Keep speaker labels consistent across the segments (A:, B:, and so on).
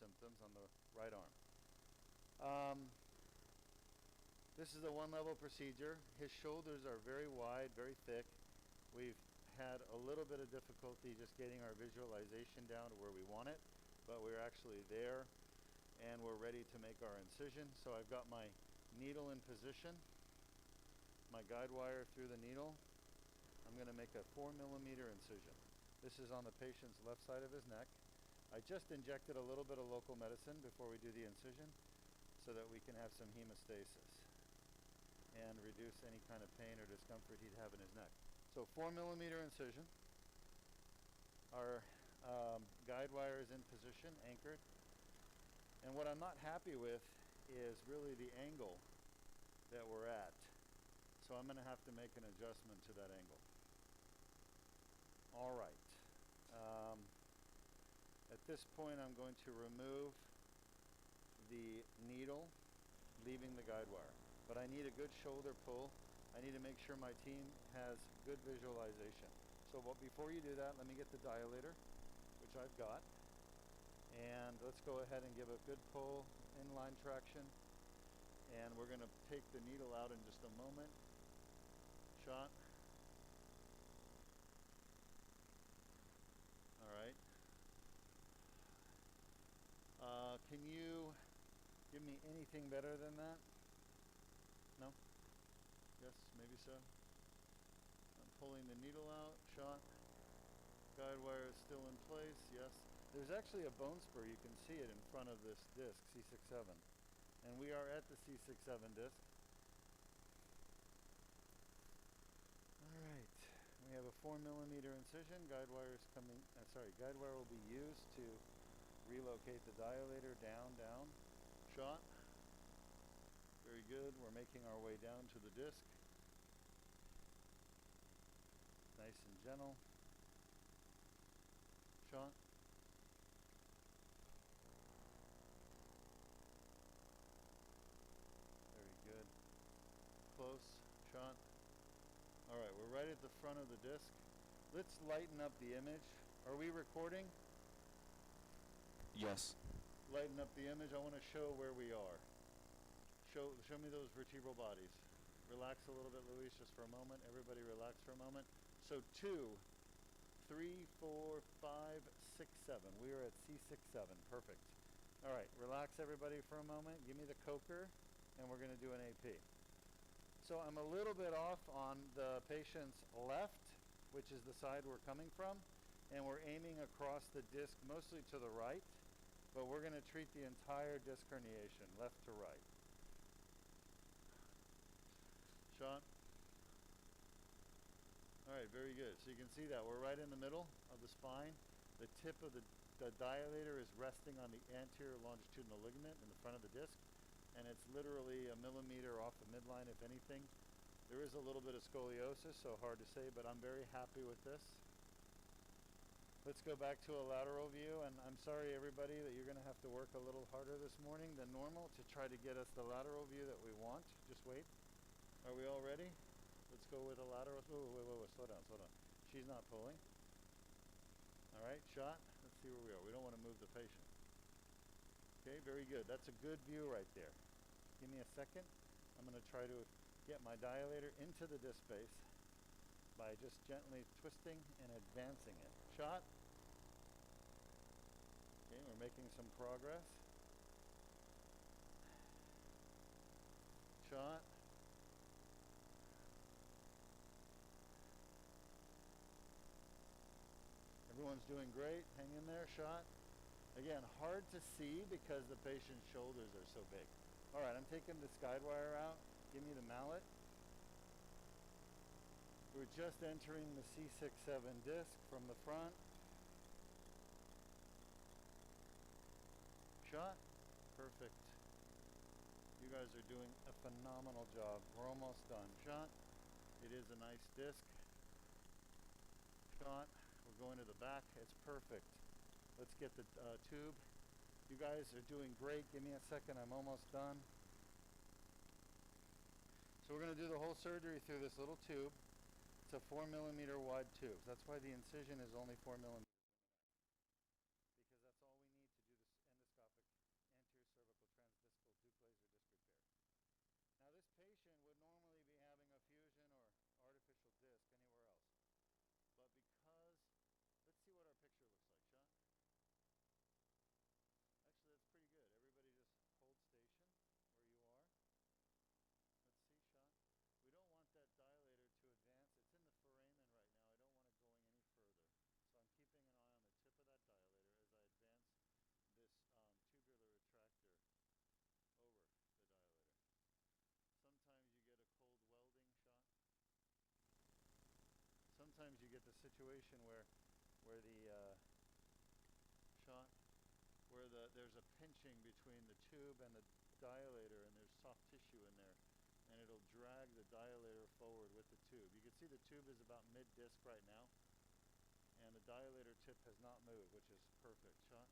A: symptoms on the right arm. This is a one-level procedure. His shoulders are very wide, very thick. We've had a little bit of difficulty just getting our visualization down to where we want it, but we're actually there and we're ready to make our incision. So I've got my needle in position, my guide wire through the needle. I'm going to make a 4mm incision. This is on the patient's left side of his neck. I just injected a little bit of local medicine before we do the incision so that we can have some hemostasis and reduce any kind of pain or discomfort he'd have in his neck. So 4mm incision. Our guide wire is in position, anchored. And what I'm not happy with is really the angle that we're at. So I'm going to have to make an adjustment to that angle. All right. At this point, I'm going to remove the needle, leaving the guide wire. But I need a good shoulder pull. I need to make sure my team has good visualization. So before you do that, let me get the dilator, which I've got. And let's go ahead and give a good pull, inline traction. And we're going to take the needle out in just a moment. Shot. All right. Can you give me anything better than that? No? Yes, maybe so. I'm pulling the needle out. Shot. Guide wire is still in place. Yes. There's actually a bone spur. You can see it in front of this disc, C6-7. And we are at the C6-7 disc. All right. We have a 4mm incision. Guide wire is coming. Guide wire will be used to relocate the dilator down. Shot. Very good. We're making our way down to the disc. Nice and gentle. Shot. Very good. Close. Shot. All right, we're right at the front of the disc. Let's lighten up the image. Are we recording?
B: Yes.
A: Lighten up the image. I want to show where we are. Show me those vertebral bodies. Relax a little bit, Luis, just for a moment. Everybody relax for a moment. So 2, 3, 4, 5, 6, 7. We are at C6-7. Perfect. All right, relax everybody for a moment. Give me the coker, and we're going to do an AP. So I'm a little bit off on the patient's left, which is the side we're coming from, and we're aiming across the disc mostly to the right, but we're going to treat the entire disc herniation, left to right. Shot. All right, very good. So you can see that we're right in the middle of the spine. The tip of the dilator is resting on the anterior longitudinal ligament in the front of the disc, and it's literally a millimeter off the midline, if anything. There is a little bit of scoliosis, so hard to say, but I'm very happy with this. Let's go back to a lateral view, and I'm sorry everybody that you're going to have to work a little harder this morning than normal to try to get us the lateral view that we want. Just wait. Are we all ready? Let's go with a lateral. Wait, slow down. She's not pulling. All right, shot. Let's see where we are. We don't want to move the patient. Okay, very good. That's a good view right there. Give me a second. I'm going to try to get my dilator into the disc space by just gently twisting and advancing it. Shot. Okay, we're making some progress. Shot. Everyone's doing great. Hang in there. Shot. Again, hard to see because the patient's shoulders are so big. All right, I'm taking this guide wire out. Give me the mallet. We're just entering the C6-7 disc from the front. Shot. Perfect. You guys are doing a phenomenal job. We're almost done. Shot. It is a nice disc. Shot. We're going to the back. It's perfect. Let's get the tube. You guys are doing great. Give me a second. I'm almost done. So we're going to do the whole surgery through this little tube. It's a 4mm wide tube. That's why the incision is only 4mm. Because that's all we need to do this endoscopic situation where the shot where there's a pinching between the tube and the dilator, and there's soft tissue in there, and it'll drag the dilator forward with the tube. You can see the tube is about mid-disc right now, and the dilator tip has not moved, which is perfect. Shot.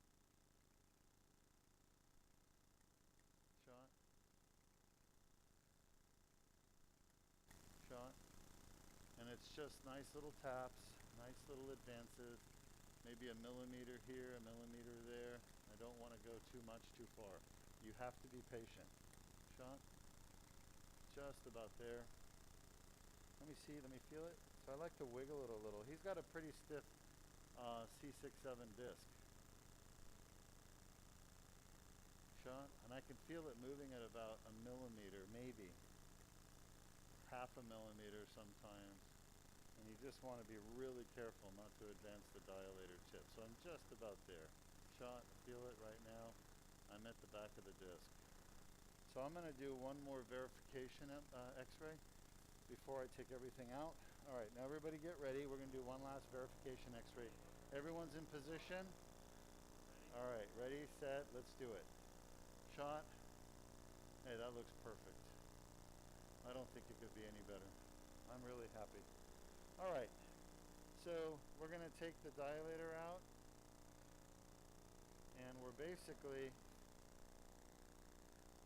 A: Shot. Shot. And it's just nice little taps, nice little advances, maybe a millimeter here, a millimeter there. I don't want to go too much too far. You have to be patient. Shot. Just about there. Let me see, let me feel it. So I like to wiggle it a little. He's got a pretty stiff C6-7 disc. Shot. And I can feel it moving at about a millimeter, maybe. Half a millimeter sometimes. And you just want to be really careful not to advance the dilator tip. So I'm just about there. Shot, feel it right now. I'm at the back of the disc. So I'm going to do one more verification x-ray before I take everything out. All right, now everybody get ready. We're going to do one last verification x-ray. Everyone's in position? All right, ready, set, let's do it. Shot. Hey, that looks perfect. I don't think it could be any better. I'm really happy. All right, so we're going to take the dilator out, and we're basically,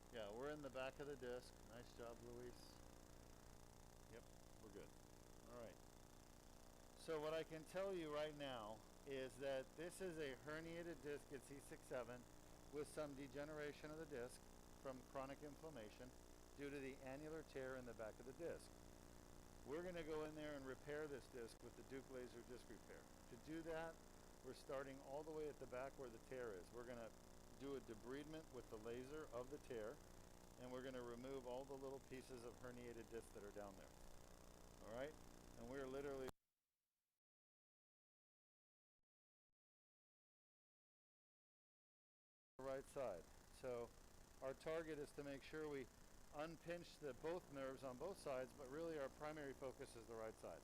A: yeah, we're in the back of the disc. Nice job, Luis. Yep, we're good. All right. So what I can tell you right now is that this is a herniated disc at C6-7 with some degeneration of the disc from chronic inflammation due to the annular tear in the back of the disc. We're going to go in there and repair this disc with the Deuk laser disc repair. To do that, we're starting all the way at the back where the tear is. We're going to do a debridement with the laser of the tear, and we're going to remove all the little pieces of herniated disc that are down there. All right? And we're literally the right side. So our target is to make sure we unpinch both nerves on both sides, but really our primary focus is the right side,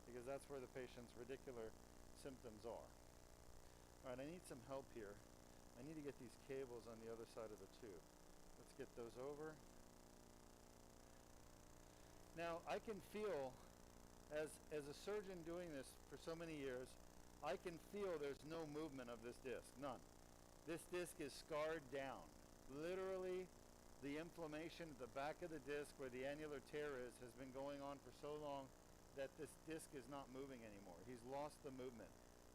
A: because that's where the patient's radicular symptoms are. All right, I need some help here. I need to get these cables on the other side of the tube. Let's get those over. Now, I can feel, as a surgeon doing this for so many years, I can feel there's no movement of this disc, none. This disc is scarred down. Literally, the inflammation at the back of the disc where the annular tear is has been going on for so long that this disc is not moving anymore. He's lost the movement.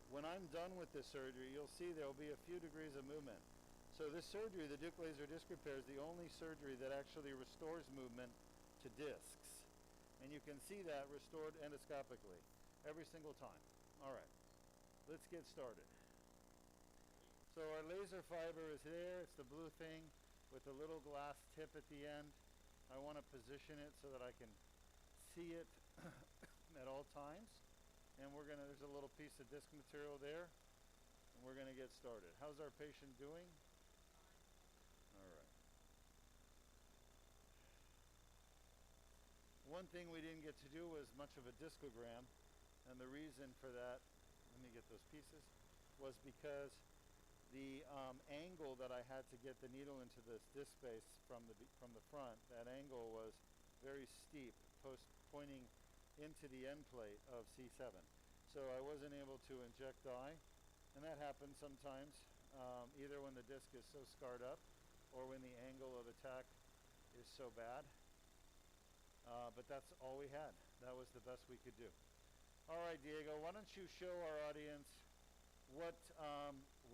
A: When I'm done with this surgery, you'll see there will be a few degrees of movement. So this surgery, the Deuk laser disc repair, is the only surgery that actually restores movement to discs. And you can see that restored endoscopically every single time. All right, let's get started. So our laser fiber is there. It's the blue thing with a little glass tip at the end. I want to position it so that I can see it at all times. And there's a little piece of disc material there, and we're gonna get started. How's our patient doing? All right. One thing we didn't get to do was much of a discogram, and the reason for that, let me get those pieces, was because the angle that I had to get the needle into this disc space from the front, that angle was very steep, pointing into the end plate of C7. So I wasn't able to inject dye, and that happens sometimes, either when the disc is so scarred up or when the angle of attack is so bad. But that's all we had. That was the best we could do. All right, Diego, why don't you show our audience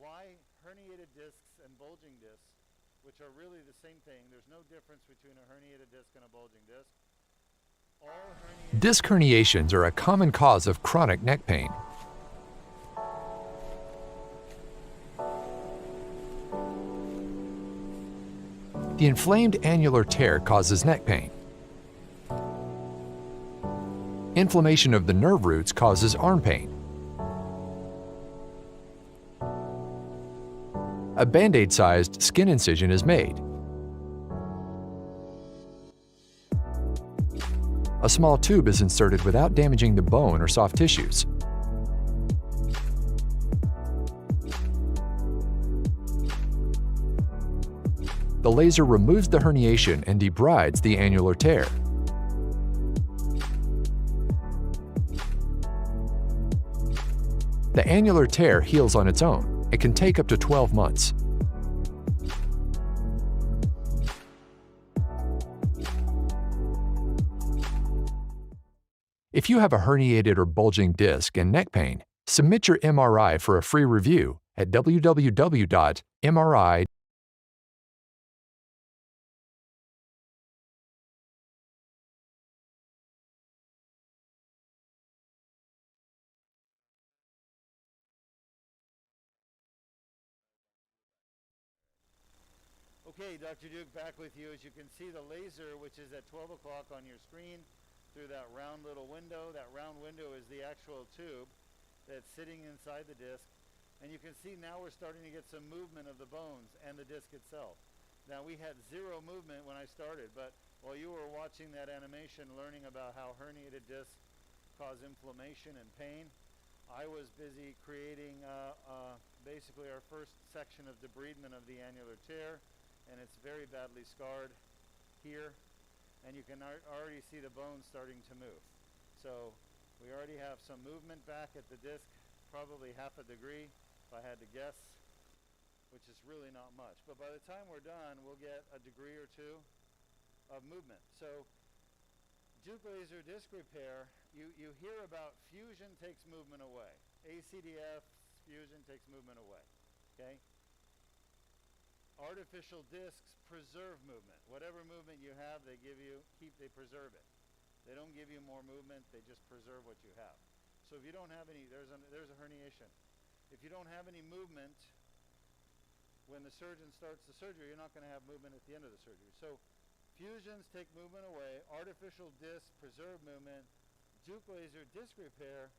A: why herniated discs and bulging discs, which are really the same thing, there's no difference between a herniated disc and a bulging disc.
B: Disc herniations are a common cause of chronic neck pain. The inflamed annular tear causes neck pain. Inflammation of the nerve roots causes arm pain. A Band-Aid-sized skin incision is made. A small tube is inserted without damaging the bone or soft tissues. the laser removes the herniation and debrides the annular tear. The annular tear heals on its own. It can take up to 12 months. If you have a herniated or bulging disc and neck pain, submit your MRI for a free review at www.mri.
A: Okay, Dr. Deuk back with you. As you can see, the laser, which is at 12 o'clock on your screen, through that round little window. That round window is the actual tube that's sitting inside the disc. And you can see now we're starting to get some movement of the bones and the disc itself. Now, we had zero movement when I started, but while you were watching that animation, learning about how herniated discs cause inflammation and pain, I was busy creating basically our first section of debridement of the annular tear, and it's very badly scarred here. And you can already see the bones starting to move. So we already have some movement back at the disc, probably half a degree, if I had to guess, which is really not much. But by the time we're done, we'll get a degree or two of movement. So Deuk laser disc repair, you hear about fusion takes movement away. ACDF fusion takes movement away, okay? Artificial discs preserve movement. Whatever movement you have, they preserve it. They don't give you more movement, they just preserve what you have. So if you don't have any, there's a herniation. If you don't have any movement, when the surgeon starts the surgery, you're not going to have movement at the end of the surgery. So fusions take movement away, artificial discs preserve movement. Deuk laser disc repair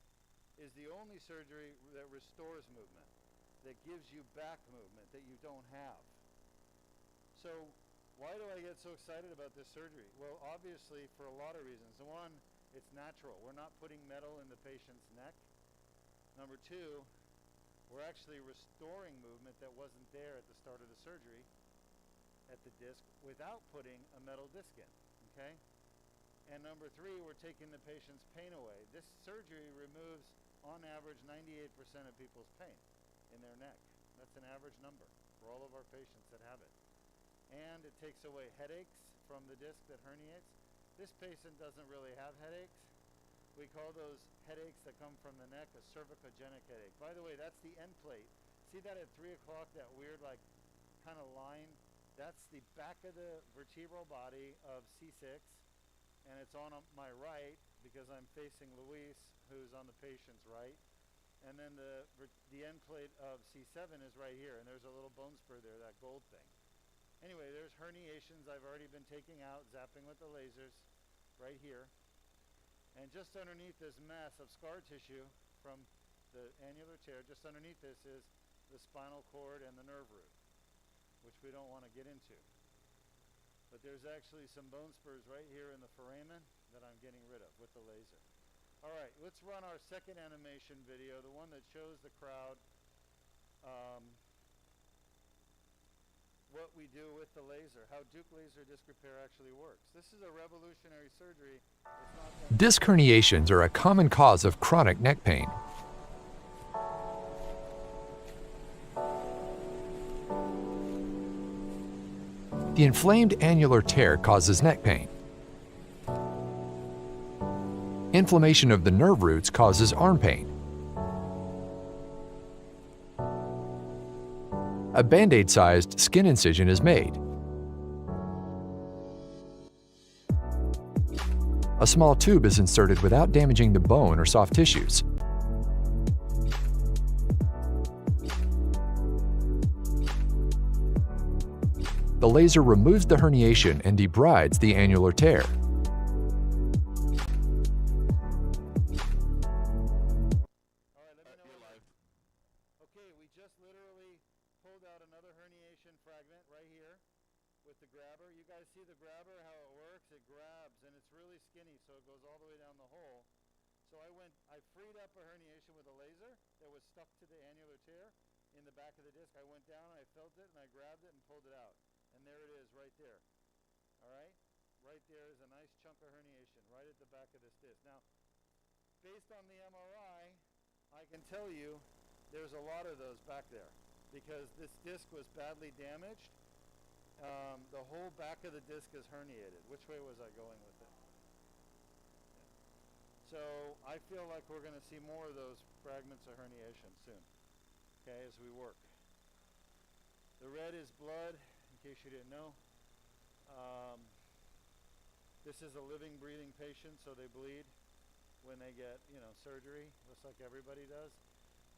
A: is the only surgery that restores movement, that gives you back movement that you don't have. So why do I get so excited about this surgery? Well, obviously for a lot of reasons. One, it's natural. We're not putting metal in the patient's neck. Number two, we're actually restoring movement that wasn't there at the start of the surgery at the disc without putting a metal disc in, okay? And number three, we're taking the patient's pain away. This surgery removes, on average, 98% of people's pain in their neck. That's an average number for all of our patients that have it. And it takes away headaches from the disc that herniates. This patient doesn't really have headaches. We call those headaches that come from the neck a cervicogenic headache. By the way, that's the end plate. See that at 3 o'clock, that weird like kind of line? That's the back of the vertebral body of C6, and it's on my right because I'm facing Luis, who's on the patient's right. And then the end plate of C7 is right here, and there's a little bone spur there, that gold thing. Anyway, there's herniations I've already been taking out, zapping with the lasers right here. And just underneath this mess of scar tissue from the annular tear, just underneath this is the spinal cord and the nerve root, which we don't want to get into. But there's actually some bone spurs right here in the foramen that I'm getting rid of with the laser. All right, let's run our second animation video, the one that shows the crowd what we do with the laser, how Deuk laser disc repair actually works. This is a revolutionary surgery.
B: Disc herniations are a common cause of chronic neck pain. The inflamed annular tear causes neck pain. Inflammation of the nerve roots causes arm pain. A Band-Aid-sized skin incision is made. A small tube is inserted without damaging the bone or soft tissues. The laser removes the herniation and debrides the annular tear.
A: See the grabber, how it works? It grabs, and it's really skinny, so it goes all the way down the hole. So I freed up a herniation with a laser that was stuck to the annular tear in the back of the disc. I went down, and I felt it, and I grabbed it and pulled it out. And And there it is right there. All right? Right there is a nice chunk of herniation right at the back of this disc. Now, based on the MRI, I can tell you there's a lot of those back there because this disc was badly damaged. The whole back of the disc is herniated. Which way was I going with it? Yeah. So I feel like we're going to see more of those fragments of herniation soon, okay, as we work. The red is blood, in case you didn't know. This is a living, breathing patient, so they bleed when they get, surgery, just like everybody does.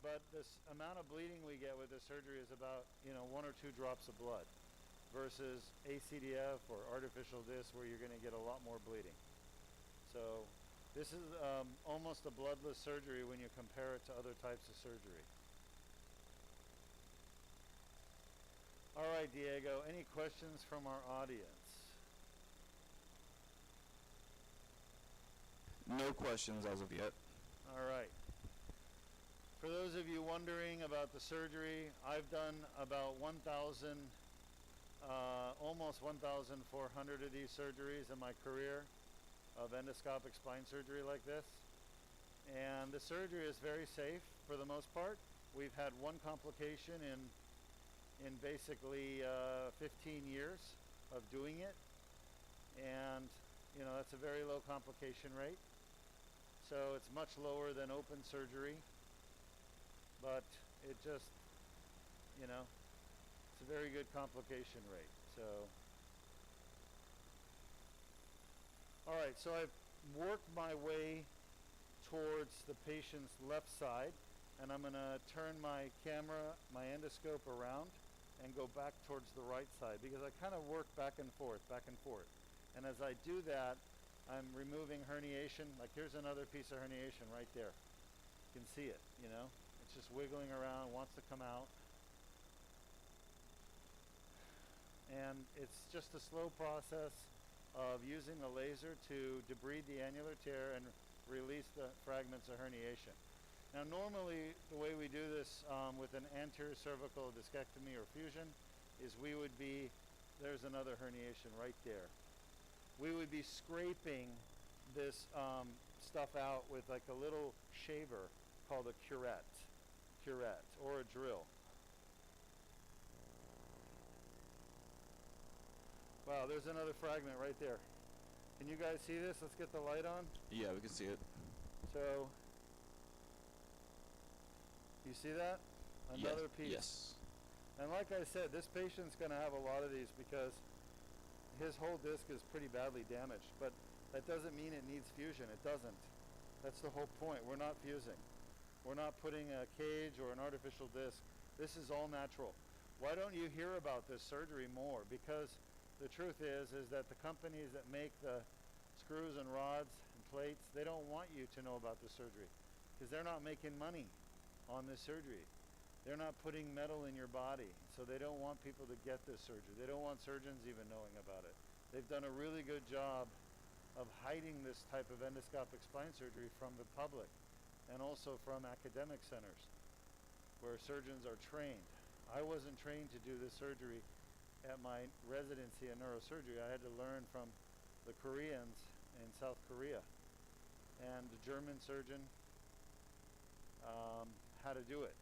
A: But this amount of bleeding we get with this surgery is about, 1 or 2 drops of blood versus ACDF or artificial disc where you're going to get a lot more bleeding. So this is almost a bloodless surgery when you compare it to other types of surgery. All right, Diego, any questions from our audience?
C: No questions as of yet.
A: All right. For those of you wondering about the surgery, I've done about 1,000, almost 1,400 of these surgeries in my career of endoscopic spine surgery like this. And the surgery is very safe for the most part. We've had one complication in basically 15 years of doing it. And, that's a very low complication rate. So it's much lower than open surgery, but it just, it's a very good complication rate. So, all right, so I've worked my way towards the patient's left side, and I'm going to turn my camera, my endoscope around and go back towards the right side because I kind of work back and forth. And as I do that, I'm removing herniation. Like here's another piece of herniation right there. You can see it, It's just wiggling around, wants to come out. And it's just a slow process of using the laser to debride the annular tear and release the fragments of herniation. Now normally the way we do this with an anterior cervical discectomy or fusion is there's another herniation right there. We would be scraping this stuff out with like a little shaver called a curette or a drill. Wow, there's another fragment right there. Can you guys see this? Let's get the light on.
C: Yeah, we can see it.
A: So, you see that? Another piece.
C: Yes.
A: And like I said, this patient's going to have a lot of these because his whole disc is pretty badly damaged, but that doesn't mean it needs fusion. It doesn't. That's the whole point. We're not fusing. We're not putting a cage or an artificial disc. This is all natural. Why don't you hear about this surgery more? Because the truth is that the companies that make the screws and rods and plates, they don't want you to know about this surgery because they're not making money on this surgery. They're not putting metal in your body, so they don't want people to get this surgery. They don't want surgeons even knowing about it. They've done a really good job of hiding this type of endoscopic spine surgery from the public and also from academic centers where surgeons are trained. I wasn't trained to do this surgery at my residency in neurosurgery. I had to learn from the Koreans in South Korea and the German surgeon how to do it.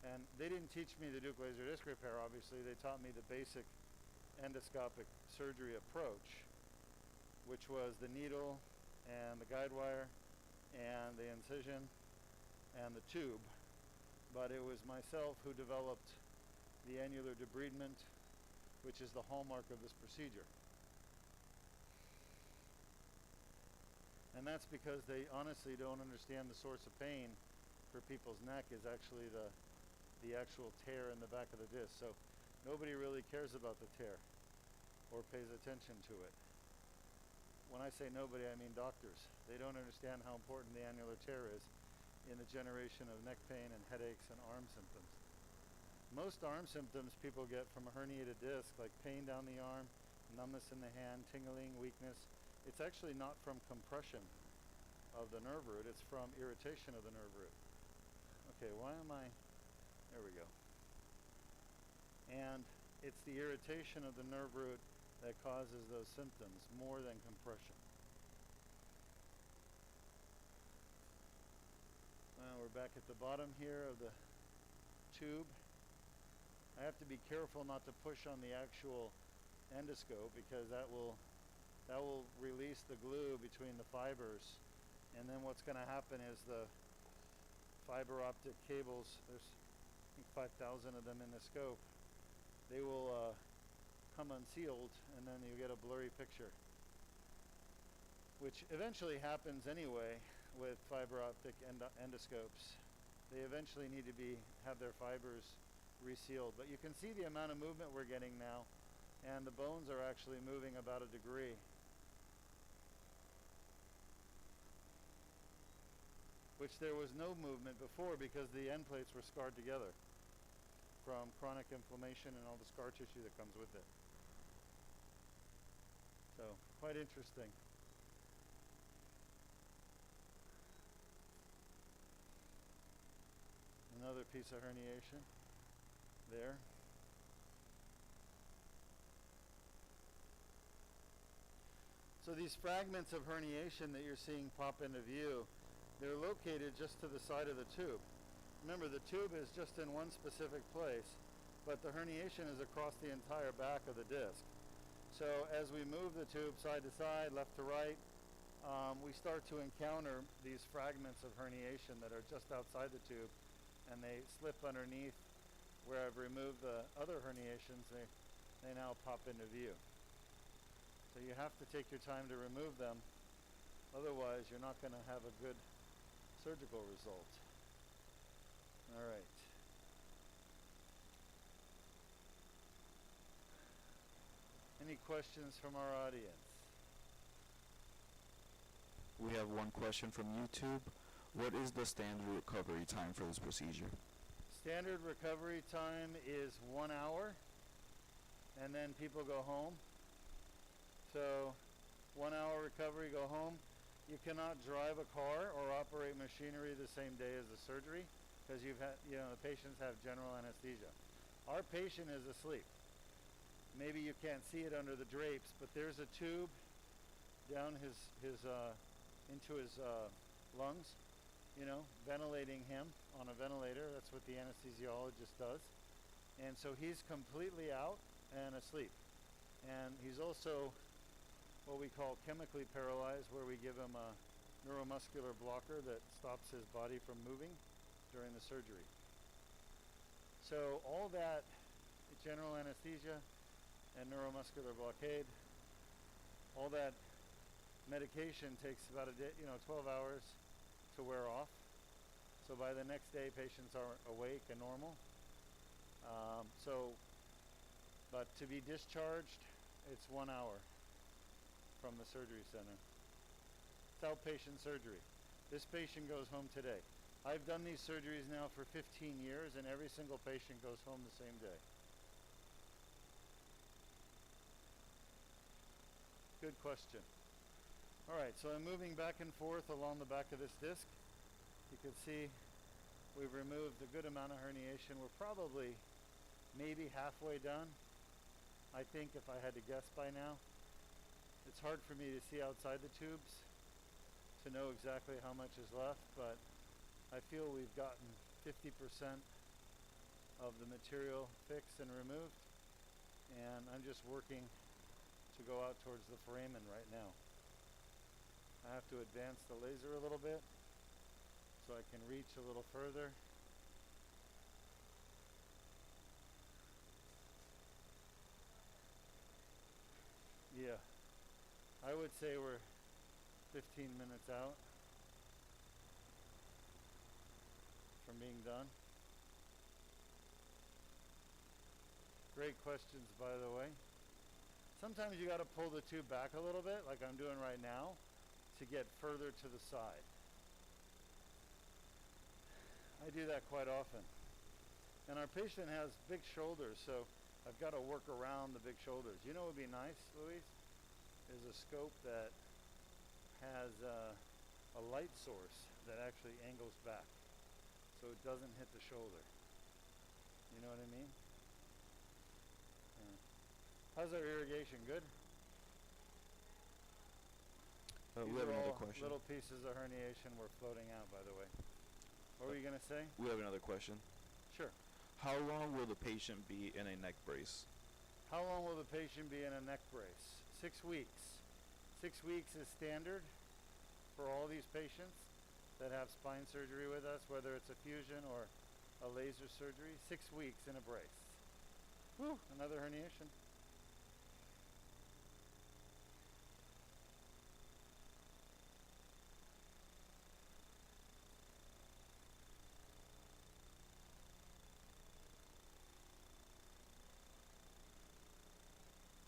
A: And they didn't teach me the Deuk laser disc repair, obviously. They taught me the basic endoscopic surgery approach, which was the needle and the guide wire and the incision and the tube. But it was myself who developed the annular debridement, which is the hallmark of this procedure. And that's because they honestly don't understand the source of pain for people's neck is actually the actual tear in the back of the disc. So nobody really cares about the tear or pays attention to it. When I say nobody, I mean doctors. They don't understand how important the annular tear is in the generation of neck pain and headaches and arm symptoms. Most arm symptoms people get from a herniated disc, like pain down the arm, numbness in the hand, tingling, weakness. It's actually not from compression of the nerve root, it's from irritation of the nerve root. Okay, why am I... There we go. And it's the irritation of the nerve root that causes those symptoms more than compression. Well, we're back at the bottom here of the tube. I have to be careful not to push on the actual endoscope because that will release the glue between the fibers, and then what's going to happen is the fiber optic cables, there's I think 5,000 of them in the scope, they will come unsealed, and then you get a blurry picture, which eventually happens anyway with fiber optic endoscopes. They eventually need to have their fibers resealed, but you can see the amount of movement we're getting now, and the bones are actually moving about 1 degree. Which there was no movement before because the end plates were scarred together from chronic inflammation and all the scar tissue that comes with it. So, quite interesting. Another piece of herniation there. So these fragments of herniation that you're seeing pop into view, they're located just to the side of the tube. Remember, the tube is just in one specific place, but the herniation is across the entire back of the disc. So as we move the tube side to side, left to right, we start to encounter these fragments of herniation that are just outside the tube, and they slip underneath where I've removed the other herniations. They now pop into view. So you have to take your time to remove them, otherwise you're not going to have a good surgical result. All right. Any questions from our audience?
C: We have one question from YouTube. What is the standard recovery time for this procedure?
A: Standard recovery time is 1 hour, and then people go home. So 1 hour recovery, go home. You cannot drive a car or operate machinery the same day as the surgery because the patients have general anesthesia. Our patient is asleep. Maybe you can't see it under the drapes, but there's a tube down into his lungs, ventilating him on a ventilator. That's what the anesthesiologist does. And so he's completely out and asleep. And he's also what we call chemically paralyzed, where we give him a neuromuscular blocker that stops his body from moving during the surgery. So all that general anesthesia and neuromuscular blockade, all that medication takes about a day, 12 hours to wear off. So by the next day, patients are awake and normal. But to be discharged, it's 1 hour from the surgery center. It's outpatient surgery. This patient goes home today. I've done these surgeries now for 15 years, and every single patient goes home the same day. Good question. All right, so I'm moving back and forth along the back of this disc. You can see we've removed a good amount of herniation. We're probably maybe halfway done. I think if I had to guess by now. It's hard for me to see outside the tubes to know exactly how much is left, but I feel we've gotten 50% of the material fixed and removed, and I'm just working to go out towards the foramen right now. I have to advance the laser a little bit so I can reach a little further. Yeah, I would say we're 15 minutes out from being done. Great questions, by the way. Sometimes you got to pull the tube back a little bit, like I'm doing right now, to get further to the side. I do that quite often. And our patient has big shoulders, so I've got to work around the big shoulders. You know what would be nice, Louise? Is a scope that has a light source that actually angles back so it doesn't hit the shoulder. You know what I mean? How's our irrigation? Good?
C: We
A: These
C: have
A: are
C: another
A: all
C: question.
A: little pieces of herniation were floating out, by the way. What were you going to say?
C: We have another question.
A: Sure.
C: How long will the patient be in a neck brace?
A: How long will the patient be in a neck brace? 6 weeks. 6 weeks is standard for all these patients that have spine surgery with us, whether it's a fusion or a laser surgery. 6 weeks in a brace. Whew, another herniation.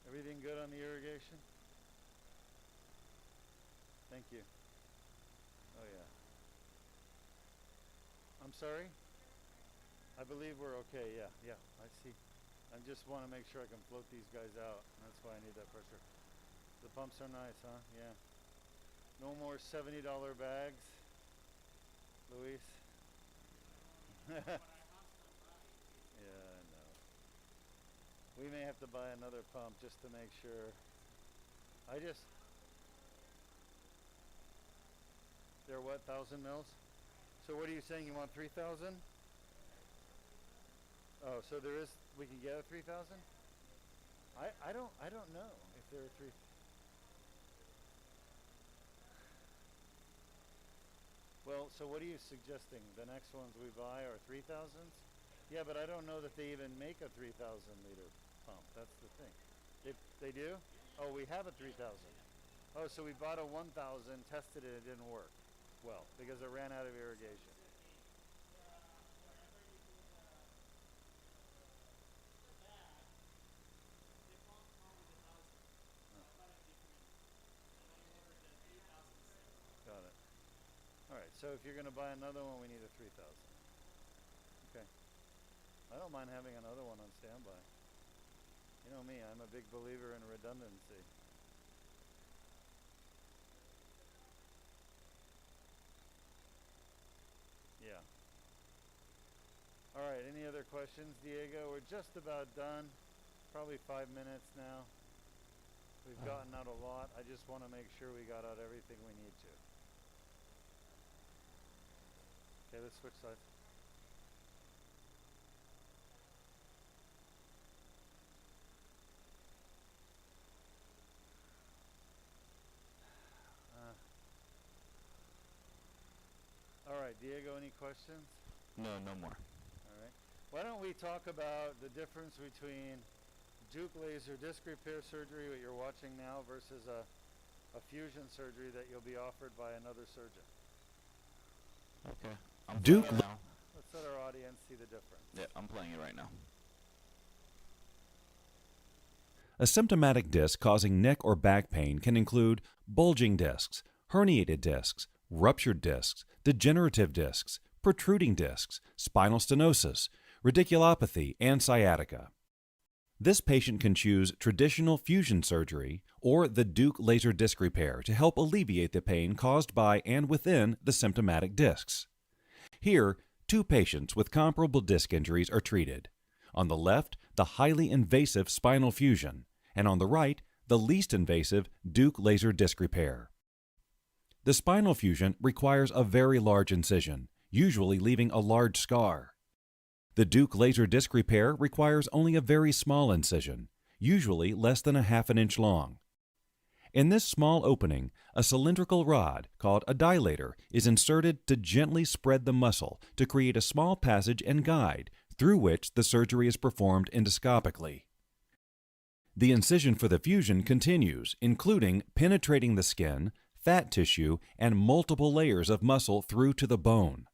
A: Everything good on the irrigation? Thank you. Oh yeah. I'm sorry? I believe we're okay, yeah, I see. I just want to make sure I can float these guys out. That's why I need that pressure. The pumps are nice, huh? Yeah. No more $70 bags, Luis. Yeah, I know. We may have to buy another pump just to make sure. They're what, 1,000 mils? So what are you saying, you want 3,000? Oh, so we can get a 3,000? I don't know if there are 3. Well, so what are you suggesting? The next ones we buy are 3,000s? Yeah, but I don't know that they even make a 3,000 liter pump. That's the thing. They do? Oh, we have a 3,000. Oh, so we bought a 1,000, tested it, it didn't work well because it ran out of irrigation. Got it. All right, so if you're going to buy another one, we need a 3,000. Okay. I don't mind having another one on standby. You know me, I'm a big believer in redundancy. Yeah. All right, any other questions, Diego? We're just about done. Probably 5 minutes now. We've gotten out a lot. I just want to make sure we got out everything we need to. Okay, let's switch sides. All right, Diego, any questions?
C: No more.
A: All right. Why don't we talk about the difference between Deuk laser disc repair surgery, what you're watching now, versus a fusion surgery that you'll be offered by another surgeon.
C: Okay.
B: Deuk
C: now.
A: Let's let our audience see the difference.
C: Yeah, I'm playing it right now.
B: A symptomatic disc causing neck or back pain can include bulging discs, herniated discs, ruptured discs, degenerative discs, protruding discs, spinal stenosis, radiculopathy, and sciatica. This patient can choose traditional fusion surgery or the Deuk laser disc repair to help alleviate the pain caused by and within the symptomatic discs. Here, 2 patients with comparable disc injuries are treated. On the left, the highly invasive spinal fusion, and on the right, the least invasive Deuk laser disc repair. The spinal fusion requires a very large incision, usually leaving a large scar. The Deuk laser disc repair requires only a very small incision, usually less than a ½ inch long. In this small opening, a cylindrical rod, called a dilator, is inserted to gently spread the muscle to create a small passage and guide through which the surgery is performed endoscopically. The incision for the fusion continues, including penetrating the skin, fat tissue, and multiple layers of muscle through to the bone.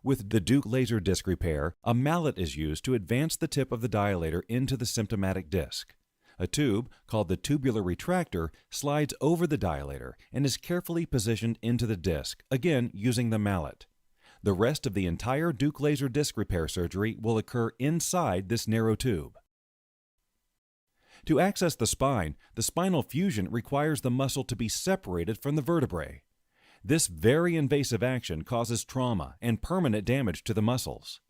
B: With the Deuk laser disc repair, a mallet is used to advance the tip of the dilator into the symptomatic disc. A tube, called the tubular retractor, slides over the dilator and is carefully positioned into the disc, again using the mallet. The rest of the entire Deuk laser disc repair surgery will occur inside this narrow tube. To access the spine, the spinal fusion requires the muscle to be separated from the vertebrae. This very invasive action causes trauma and permanent damage to the muscles.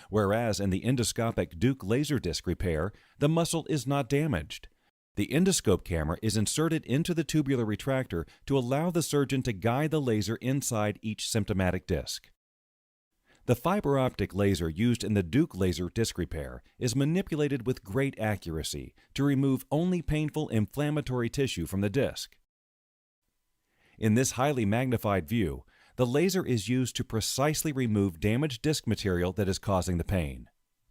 B: Whereas in the endoscopic Deuk laser disc repair, the muscle is not damaged. The endoscope camera is inserted into the tubular retractor to allow the surgeon to guide the laser inside each symptomatic disc. The fiber optic laser used in the Deuk laser disc repair is manipulated with great accuracy to remove only painful inflammatory tissue from the disc. In this highly magnified view, the laser is used to precisely remove damaged disc material that is causing the pain.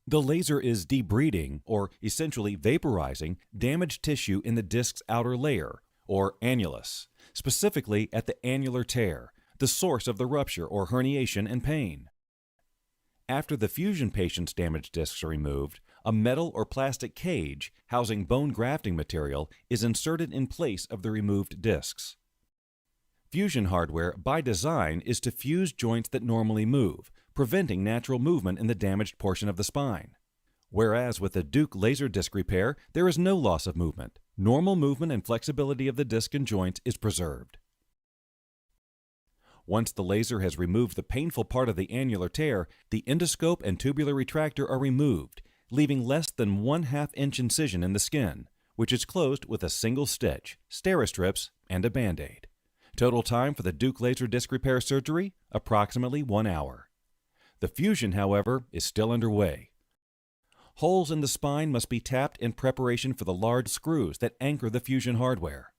B: The laser is debriding, or essentially vaporizing, damaged tissue in the disc's outer layer, or annulus, specifically at the annular tear, the source of the rupture or herniation and pain. After the fusion patient's damaged discs are removed, a metal or plastic cage housing bone grafting material is inserted in place of the removed discs. Fusion hardware, by design, is to fuse joints that normally move, preventing natural movement in the damaged portion of the spine. Whereas with the Deuk laser disc repair, there is no loss of movement. Normal movement and flexibility of the disc and joints is preserved. Once the laser has removed the painful part of the annular tear, the endoscope and tubular retractor are removed, leaving less than 1/2 inch incision in the skin, which is closed with a single stitch, Steri-strips, and a Band-Aid. Total time for the Deuk laser disc repair surgery, approximately 1 hour. The fusion, however, is still underway. Holes in the spine must be tapped in preparation for the large screws that anchor the fusion hardware.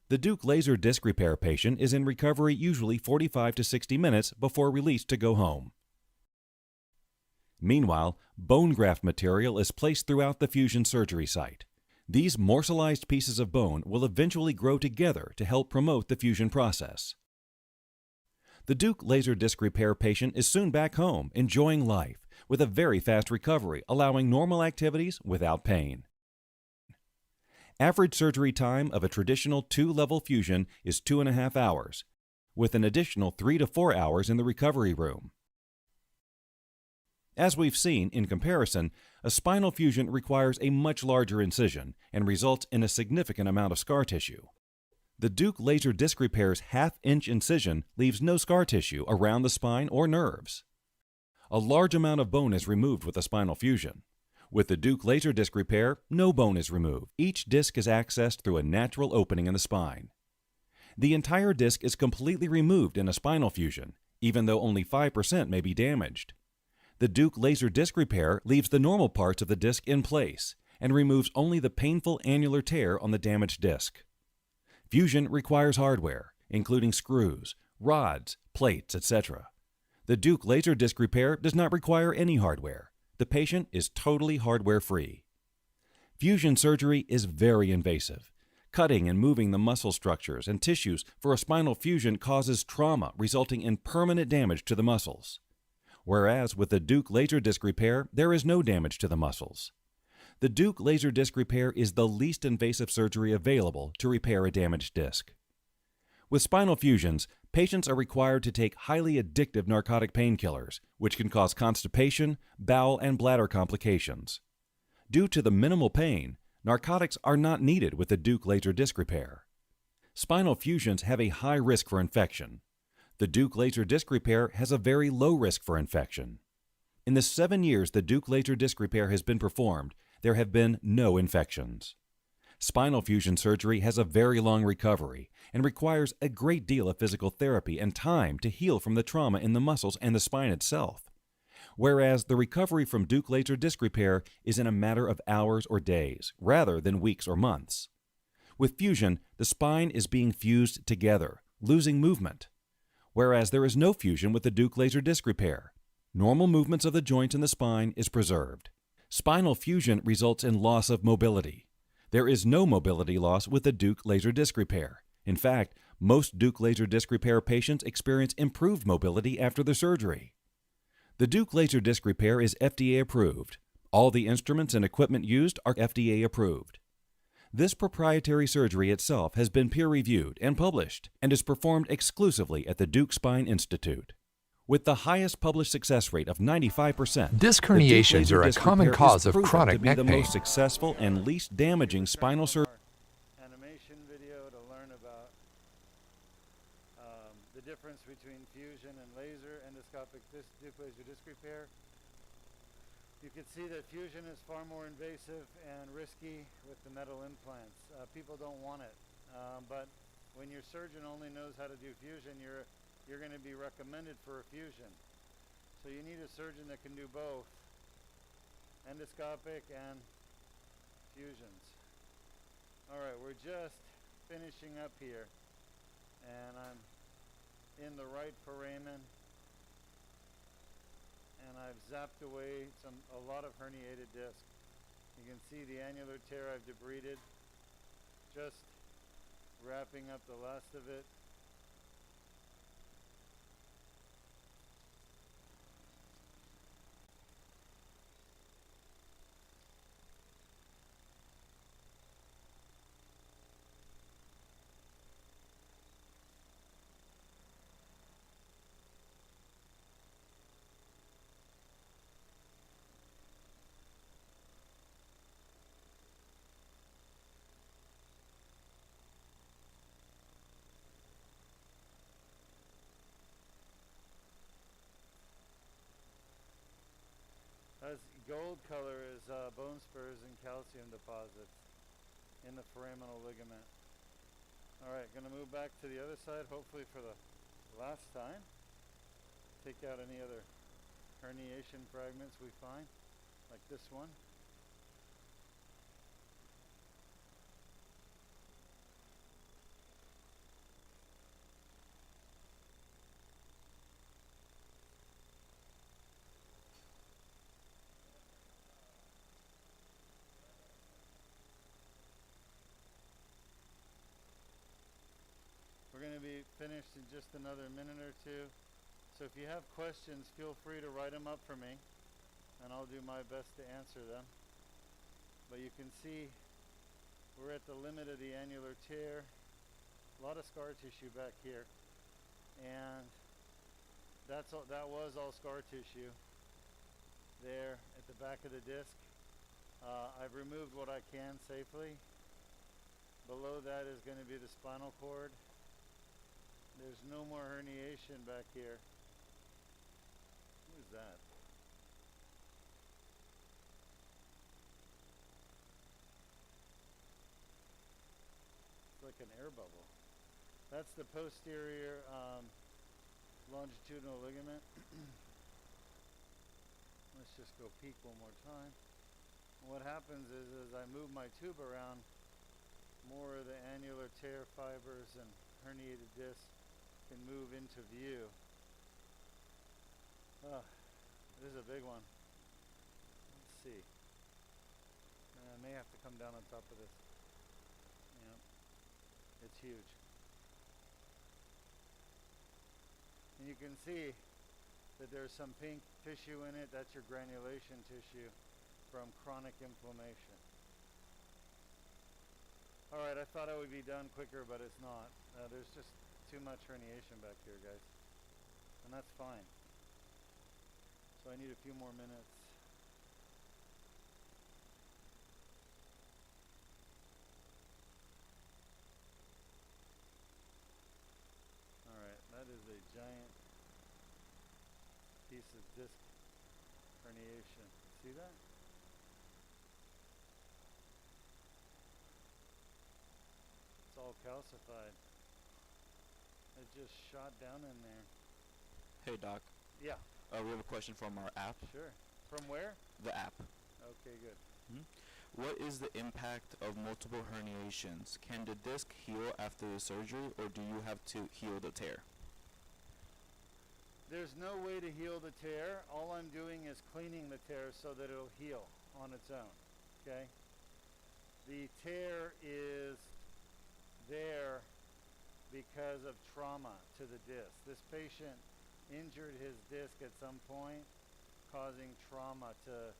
B: The Deuk laser disc repair patient is in recovery usually 45 to 60 minutes before released to go home. Meanwhile, bone graft material is placed throughout the fusion surgery site. These morselized pieces of bone will eventually grow together to help promote the fusion process. The Deuk laser disc repair patient is soon back home, enjoying life, with a very fast recovery, allowing normal activities without pain. Average surgery time of a traditional 2-level fusion is 2.5 hours, with an additional 3 to 4 hours in the recovery room. As we've seen, in comparison, a spinal fusion requires a much larger incision and results in a significant amount of scar tissue. The Deuk laser disc repair's 1/2 inch incision leaves no scar tissue around the spine or nerves. A large amount of bone is removed with a spinal fusion. With the Deuk laser disc repair, no bone is removed. Each disc is accessed through a natural opening in the spine. The entire disc is completely removed in a spinal fusion, even though only 5% may be damaged. The Deuk laser disc repair leaves the normal parts of the disc in place and removes only the painful annular tear on the damaged disc. Fusion requires hardware, including screws, rods, plates, etc. The Deuk laser disc repair does not require any hardware. The patient is totally hardware-free. Fusion surgery is very invasive. Cutting and moving the muscle structures and tissues for a spinal fusion causes trauma, resulting in permanent damage to the muscles. Whereas with the Deuk laser disc repair, there is no damage to the muscles. The Deuk laser disc repair is the least invasive surgery available to repair a damaged disc. With spinal fusions, patients are required to take highly addictive narcotic painkillers, which can cause constipation, bowel, and bladder complications. Due to the minimal pain, narcotics are not needed with the Deuk laser disc repair. Spinal fusions have a high risk for infection. The Deuk laser disc repair has a very low risk for infection. In the 7 years the Deuk laser disc repair has been performed, there have been no infections. Spinal fusion surgery has a very long recovery and requires a great deal of physical therapy and time to heal from the trauma in the muscles and the spine itself. Whereas the recovery from Deuk laser disc repair is in a matter of hours or days, rather than weeks or months. With fusion, the spine is being fused together, losing movement. Whereas there is no fusion with the Deuk laser disc repair. Normal movements of the joints in the spine is preserved. Spinal fusion results in loss of mobility. There is no mobility loss with the Deuk laser disc repair. In fact, most Deuk laser disc repair patients experience improved mobility after the surgery. The Deuk laser disc repair is FDA approved. All the instruments and equipment used are FDA approved. This proprietary surgery itself has been peer-reviewed and published and is performed exclusively at the Deuk Spine Institute. With the highest published success rate of 95%,
D: Disc
B: the Deuk
D: herniations
B: laser
D: are a
B: disc
D: common
B: repair
D: cause
B: is
D: of
B: proven
D: chronic
B: to be
D: neck
B: the
D: pain.
B: most successful and least damaging spinal surgery.
A: Animation video to learn about the difference between fusion and laser endoscopic Deuk laser disc repair. You can see that fusion is far more invasive and risky with the metal implants. People don't want it, but when your surgeon only knows how to do fusion, you're going to be recommended for a fusion. So you need a surgeon that can do both endoscopic and fusions. All right, we're just finishing up here, and I'm in the right foramen. And I've zapped away a lot of herniated disc. You can see the annular tear I've debrided, just wrapping up the last of it. As gold color is bone spurs and calcium deposits in the foraminal ligament. All right, going to move back to the other side, hopefully for the last time. Take out any other herniation fragments we find, like this one. We're going to be finished in just another minute or two. So if you have questions, feel free to write them up for me, and I'll do my best to answer them. But you can see we're at the limit of the annular tear. A lot of scar tissue back here. And that was all scar tissue there at the back of the disc. I've removed what I can safely. Below that is going to be the spinal cord. There's no more herniation back here. What is that? It's like an air bubble. That's the posterior longitudinal ligament. Let's just go peek one more time. What happens is as I move my tube around, more of the annular tear fibers and herniated discs can move into view. This is a big one. Let's see. I may have to come down on top of this. Yeah, it's huge. And you can see that there's some pink tissue in it. That's your granulation tissue from chronic inflammation. All right, I thought I would be done quicker, but it's not. There's just too much herniation back here, guys. And that's fine. So I need a few more minutes. All right, that is a giant piece of disc herniation. See that? It's all calcified. It just shot down in there.
C: Hey Doc,
A: Yeah,
C: we have a question from our app.
A: sure. From where?
C: The app.
A: Okay, good.
C: What is the impact of multiple herniations? Can the disc heal after the surgery, or do you have to heal the tear?
A: There's no way to heal the tear. All I'm doing is cleaning the tear so that it'll heal on its own, okay? The tear is there because of trauma to the disc. This patient injured his disc at some point, causing trauma to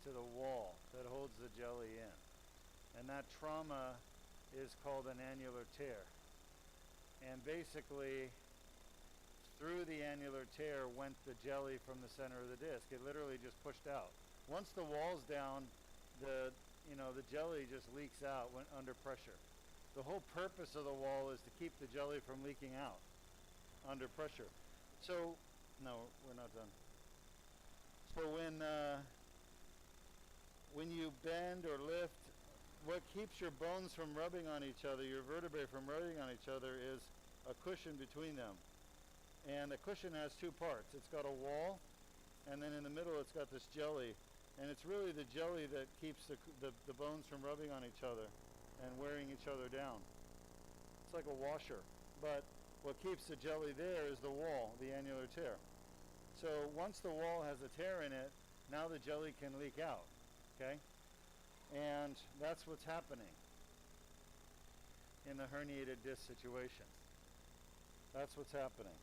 A: the wall that holds the jelly in. And that trauma is called an annular tear. And basically, through the annular tear went the jelly from the center of the disc. It literally just pushed out. Once the wall's down, the jelly just leaks out when under pressure. The whole purpose of the wall is to keep the jelly from leaking out under pressure. So, no, we're not done. So when you bend or lift, what keeps your bones from rubbing on each other, your vertebrae from rubbing on each other, is a cushion between them. And the cushion has two parts. It's got a wall, and then in the middle it's got this jelly. And it's really the jelly that keeps the bones from rubbing on each other and wearing each other down. It's like a washer. But what keeps the jelly there is the wall, the annular tear. So once the wall has a tear in it, now the jelly can leak out, okay? And that's what's happening in the herniated disc situation. That's what's happening.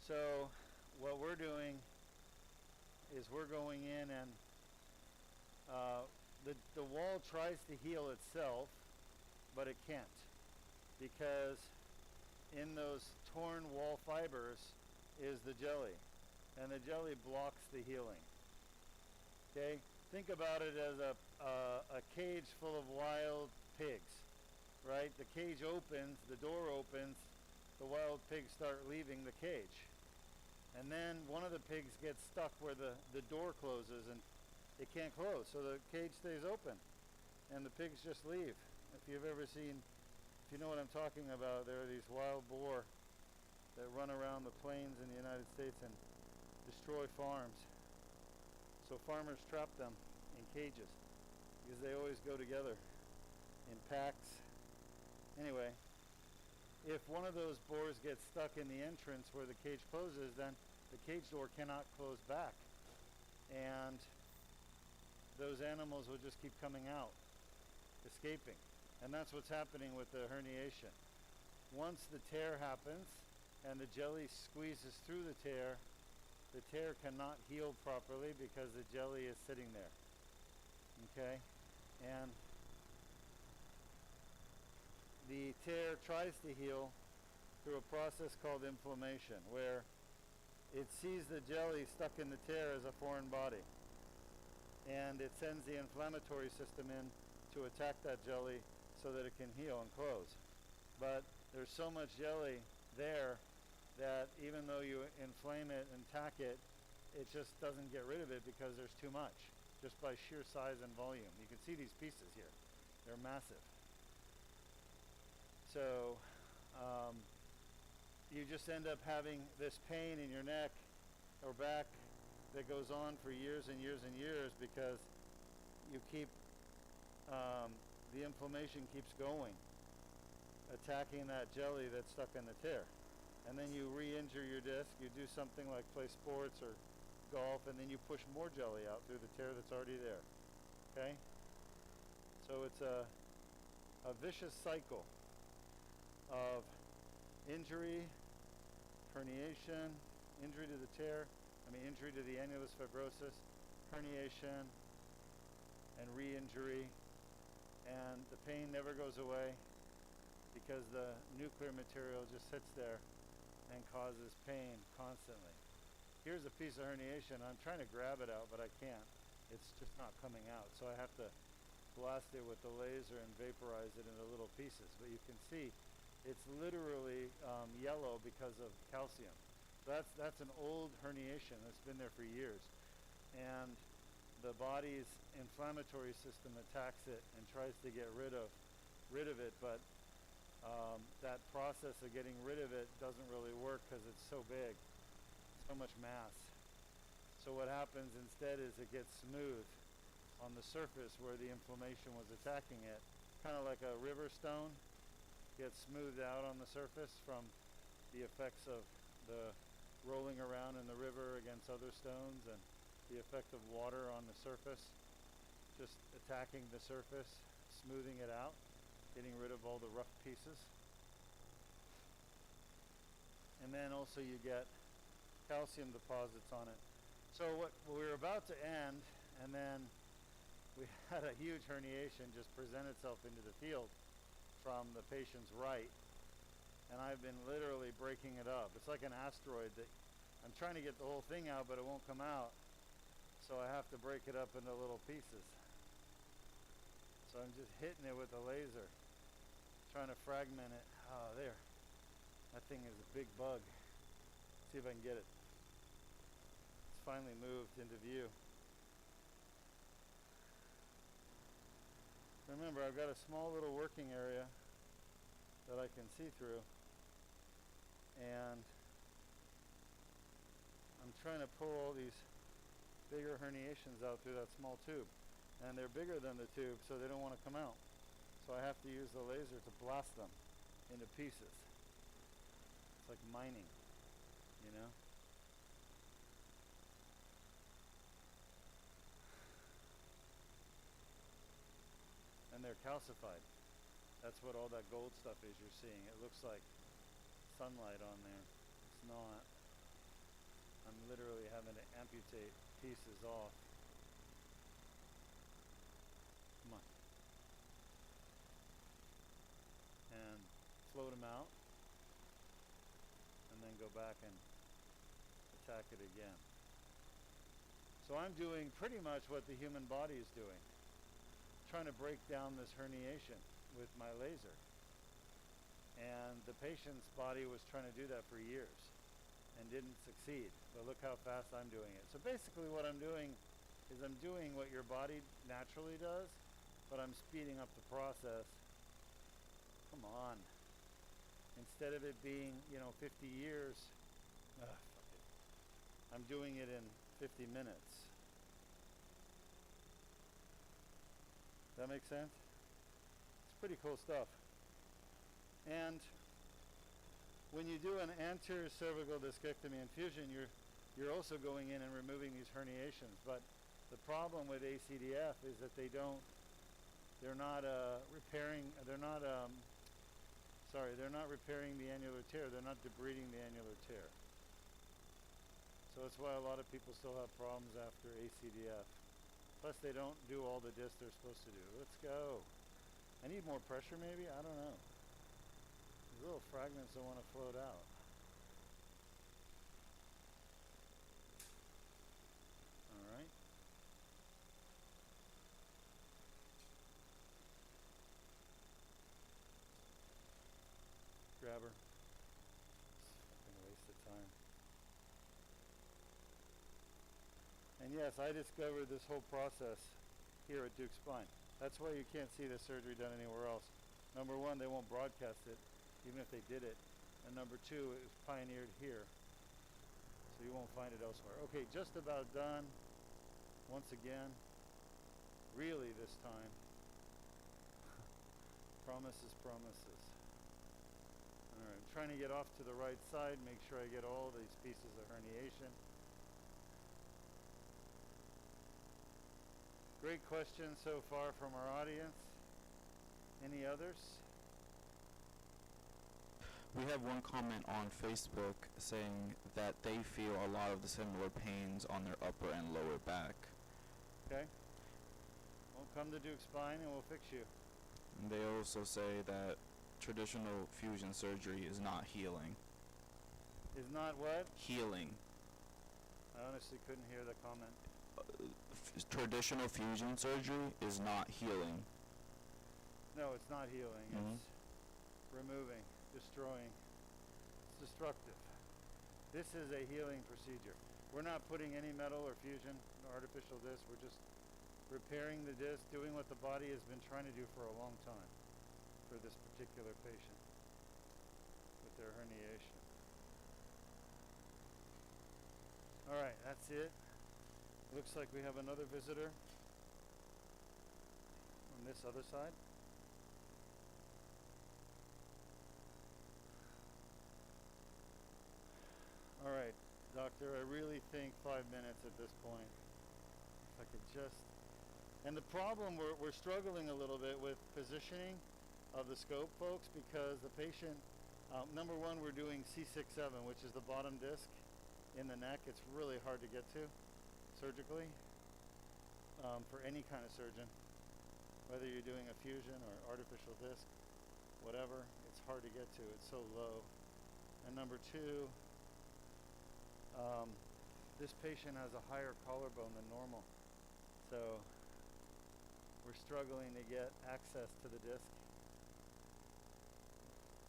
A: So what we're doing is we're going in and the wall tries to heal itself, but it can't, because in those torn wall fibers is the jelly, and the jelly blocks the healing. Okay, think about it as a cage full of wild pigs, right? The cage opens, the door opens, the wild pigs start leaving the cage. And then one of the pigs gets stuck where the door closes and it can't close, so the cage stays open and the pigs just leave. If you've ever seen, if you know what I'm talking about, there are these wild boar that run around the plains in the United States and destroy farms. So farmers trap them in cages because they always go together in packs. Anyway, if one of those boars gets stuck in the entrance where the cage closes, then the cage door cannot close back. And those animals will just keep coming out, escaping. And that's what's happening with the herniation. Once the tear happens and the jelly squeezes through the tear cannot heal properly because the jelly is sitting there. Okay? And the tear tries to heal through a process called inflammation, where it sees the jelly stuck in the tear as a foreign body, and it sends the inflammatory system in to attack that jelly so that it can heal and close. But there's so much jelly there that even though you inflame it and tack it, it just doesn't get rid of it because there's too much, just by sheer size and volume. You can see these pieces here. They're massive. So you just end up having this pain in your neck or back that goes on for years and years and years because you keep, the inflammation keeps going, attacking that jelly that's stuck in the tear. And then you re-injure your disc, you do something like play sports or golf, and then you push more jelly out through the tear that's already there, okay? So it's a vicious cycle of injury, herniation, injury to the tear, injury to the annulus fibrosus, herniation, and re-injury, and the pain never goes away because the nuclear material just sits there and causes pain constantly. Here's a piece of herniation. I'm trying to grab it out, but I can't. It's just not coming out, so I have to blast it with the laser and vaporize it into little pieces. But you can see it's literally yellow because of calcium. So that's an old herniation that's been there for years, and the body's inflammatory system attacks it and tries to get rid of it, but that process of getting rid of it doesn't really work because it's so big, so much mass. So what happens instead is it gets smooth on the surface where the inflammation was attacking it, kind of like a river stone gets smoothed out on the surface from the effects of the rolling around in the river against other stones and the effect of water on the surface, just attacking the surface, smoothing it out, getting rid of all the rough pieces. And then also you get calcium deposits on it. So what we were about to end, and then we had a huge herniation just present itself into the field from the patient's right, and I've been literally breaking it up. It's like an asteroid that I'm trying to get the whole thing out, but it won't come out, so I have to break it up into little pieces. So I'm just hitting it with a laser, trying to fragment it. Oh, there. That thing is a big bug. Let's see if I can get it. It's finally moved into view. Remember, I've got a small little working area that I can see through, and I'm trying to pull all these bigger herniations out through that small tube, and they're bigger than the tube, so they don't want to come out. So I have to use the laser to blast them into pieces. It's like mining, you know? And they're calcified. That's what all that gold stuff is you're seeing. It looks like sunlight on there. It's not. I'm literally having to amputate pieces off. Come on. And float them out. And then go back and attack it again. So I'm doing pretty much what the human body is doing. Trying to break down this herniation with my laser. And the patient's body was trying to do that for years and didn't succeed. But look how fast I'm doing it. So basically what I'm doing is I'm doing what your body naturally does, but I'm speeding up the process. Come on. Instead of it being, 50 years, fuck it. I'm doing it in 50 minutes. That makes sense? It's pretty cool stuff. And when you do an anterior cervical discectomy and fusion, you're also going in and removing these herniations. But the problem with ACDF is that they're not repairing the annular tear. They're not debriding the annular tear. So that's why a lot of people still have problems after ACDF. Plus, they don't do all the discs they're supposed to do. Let's go. I need more pressure, maybe? I don't know. These little fragments don't want to float out. All right. Grab her. It's fucking a waste of time. And yes, I discovered this whole process here at Deuk Spine. That's why you can't see the surgery done anywhere else. Number one, they won't broadcast it, even if they did it. And number two, it was pioneered here. So you won't find it elsewhere. Okay, just about done. Once again, really this time. Promises, promises. All right, I'm trying to get off to the right side, make sure I get all these pieces of herniation. Great questions so far from our audience. Any others?
C: We have one comment on Facebook saying that they feel a lot of the similar pains on their upper and lower back.
A: Okay. Well, come to Deuk Spine and we'll fix you.
C: And they also say that traditional fusion surgery is not healing.
A: Is not what?
C: Healing.
A: I honestly couldn't hear the comment.
C: Traditional fusion surgery is not healing.
A: No, it's not healing.
C: Mm-hmm.
A: It's removing, destroying. It's destructive. This is a healing procedure. We're not putting any metal or fusion or artificial disc. We're just repairing the disc, doing what the body has been trying to do for a long time for this particular patient with their herniation. All right, that's it. Looks like we have another visitor on this other side. All right, doctor, I really think 5 minutes at this point. If I could just... And the problem, we're struggling a little bit with positioning of the scope, folks, because the patient, number one, we're doing C6-7, which is the bottom disc in the neck. It's really hard to get to surgically for any kind of surgeon, whether you're doing a fusion or artificial disc, whatever, it's hard to get to. It's so low. And number two, this patient has a higher collarbone than normal, so we're struggling to get access to the disc.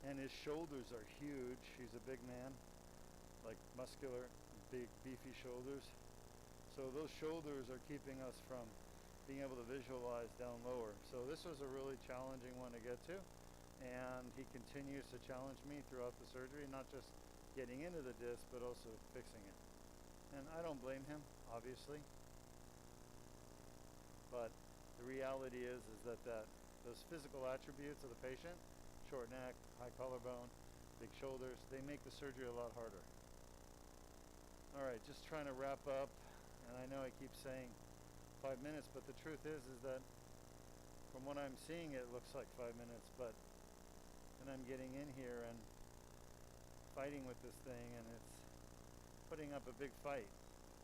A: And his shoulders are huge. He's a big man, like muscular, big, beefy shoulders. So those shoulders are keeping us from being able to visualize down lower. So this was a really challenging one to get to, and he continues to challenge me throughout the surgery, not just getting into the disc, but also fixing it. And I don't blame him, obviously, but the reality is that those physical attributes of the patient, short neck, high collarbone, big shoulders, they make the surgery a lot harder. All right, just trying to wrap up, and I know I keep saying 5 minutes, but the truth is that from what I'm seeing, it looks like 5 minutes, but then I'm getting in here and fighting with this thing, and it's putting up a big fight,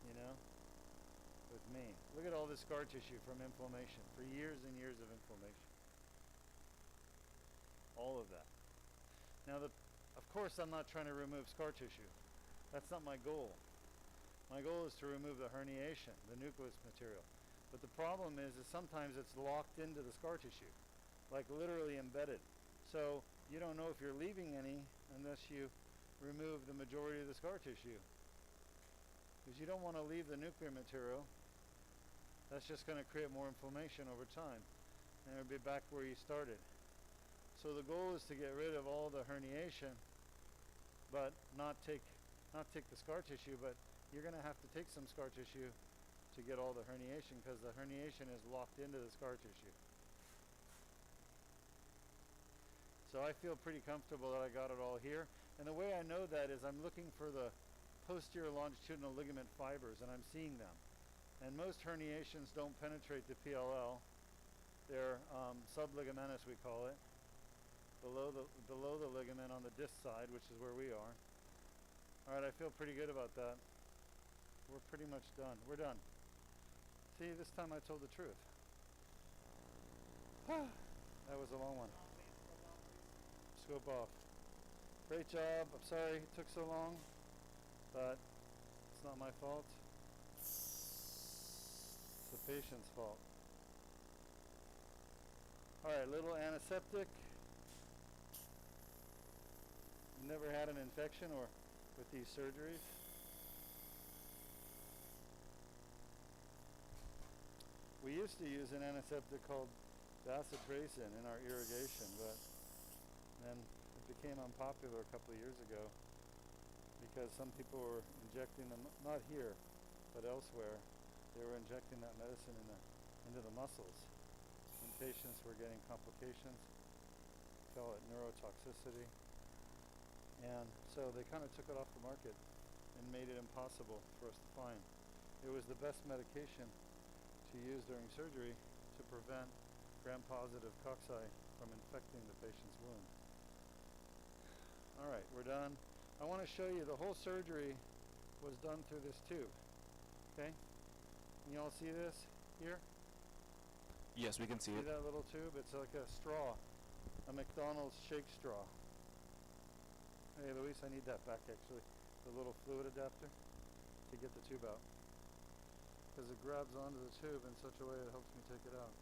A: you know, with me. Look at all this scar tissue from inflammation, for years and years of inflammation. All of that. Now, of course, I'm not trying to remove scar tissue. That's not my goal. My goal is to remove the herniation, the nucleus material. But the problem is sometimes it's locked into the scar tissue, like literally embedded. So you don't know if you're leaving any unless you remove the majority of the scar tissue. Because you don't want to leave the nuclear material. That's just going to create more inflammation over time. And it'll be back where you started. So the goal is to get rid of all the herniation, but not take the scar tissue, but you're going to have to take some scar tissue to get all the herniation, because the herniation is locked into the scar tissue. So I feel pretty comfortable that I got it all here. And the way I know that is I'm looking for the posterior longitudinal ligament fibers, and I'm seeing them. And most herniations don't penetrate the PLL. They're subligamentous, we call it, below the ligament on the disc side, which is where we are. All right, I feel pretty good about that. We're pretty much done. We're done. See, this time I told the truth. That was a long one. Scope off. Great job. I'm sorry it took so long, but it's not my fault. It's the patient's fault. All right, little antiseptic. Never had an infection or with these surgeries. We used to use an antiseptic called vasopressin in our irrigation, but then it became unpopular a couple of years ago because some people were injecting them, not here, but elsewhere. They were injecting that medicine into the muscles, and patients were getting complications. We call it neurotoxicity. And so they kind of took it off the market and made it impossible for us to find. It was the best medication to use during surgery to prevent gram-positive cocci from infecting the patient's wound. All right, we're done. I want to show you the whole surgery was done through this tube. Okay? Can you all see this here?
C: Yes, we can see it.
A: See that little tube? It's like a straw, a McDonald's shake straw. Hey, Luis, I need that back actually. The little fluid adapter to get the tube out. Because it grabs onto the tube in such a way it helps me take it out.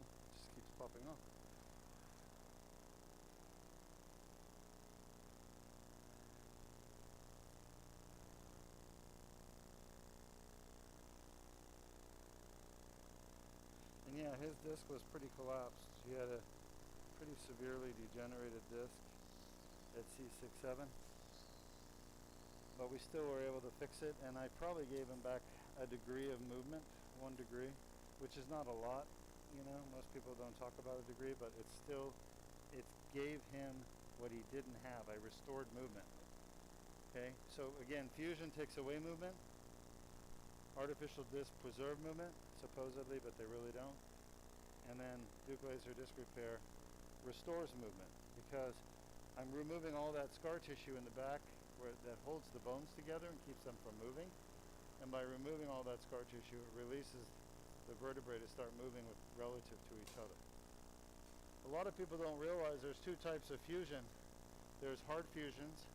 A: It just keeps popping off. And yeah, his disc was pretty collapsed. He had a pretty severely degenerated disc at C6-7. But we still were able to fix it, and I probably gave him back a degree of movement, 1 degree, which is not a lot. You know, most people don't talk about a degree, but it gave him what he didn't have. I restored movement. Okay, so again, fusion takes away movement. Artificial disc preserve movement, supposedly, but they really don't. And then Deuk laser disc repair restores movement, because I'm removing all that scar tissue in the back that holds the bones together and keeps them from moving. And by removing all that scar tissue, it releases the vertebrae to start moving relative to each other. A lot of people don't realize there's 2 types of fusion. There's hard fusions,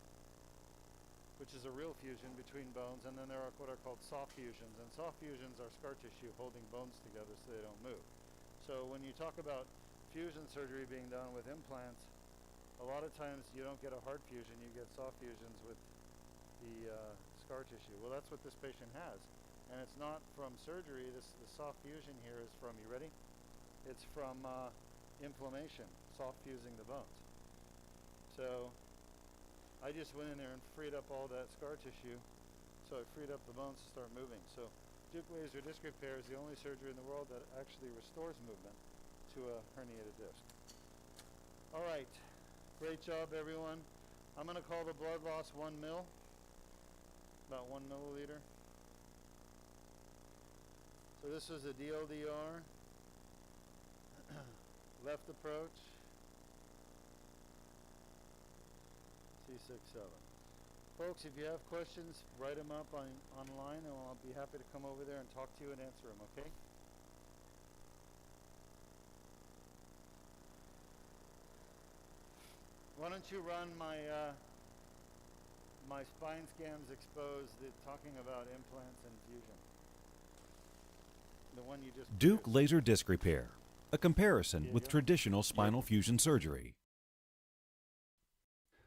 A: which is a real fusion between bones, and then there are what are called soft fusions. And soft fusions are scar tissue holding bones together so they don't move. So when you talk about fusion surgery being done with implants, a lot of times you don't get a hard fusion, you get soft fusions with the scar tissue. Well, that's what this patient has. And it's not from surgery. The soft fusion here is from, you ready? It's from inflammation, soft fusing the bones. So I just went in there and freed up all that scar tissue. So I freed up the bones to start moving. So Deuk laser disc repair is the only surgery in the world that actually restores movement to a herniated disc. All right, great job everyone. I'm going to call the blood loss 1 mil, about 1 milliliter. So this was a DLDR, left approach, C6-7. Folks, if you have questions, write them up online, and I'll be happy to come over there and talk to you and answer them, okay? Why don't you run my my spine scans exposed, talking about implants and fusion. The one you just
B: Deuk laser disc repair, a comparison with traditional spinal fusion surgery.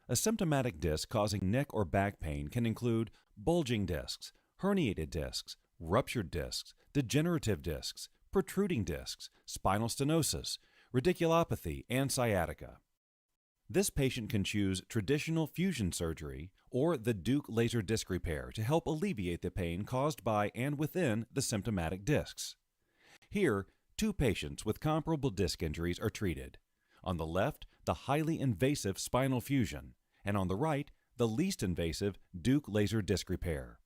B: A symptomatic disc causing neck or back pain can include bulging discs, herniated discs, ruptured discs, degenerative discs, protruding discs, spinal stenosis, radiculopathy, and sciatica. This patient can choose traditional fusion surgery or the Deuk laser disc repair to help alleviate the pain caused by and within the symptomatic discs. Here, 2 patients with comparable disc injuries are treated. On the left, the highly invasive spinal fusion, and on the right, the least invasive Deuk laser disc repair.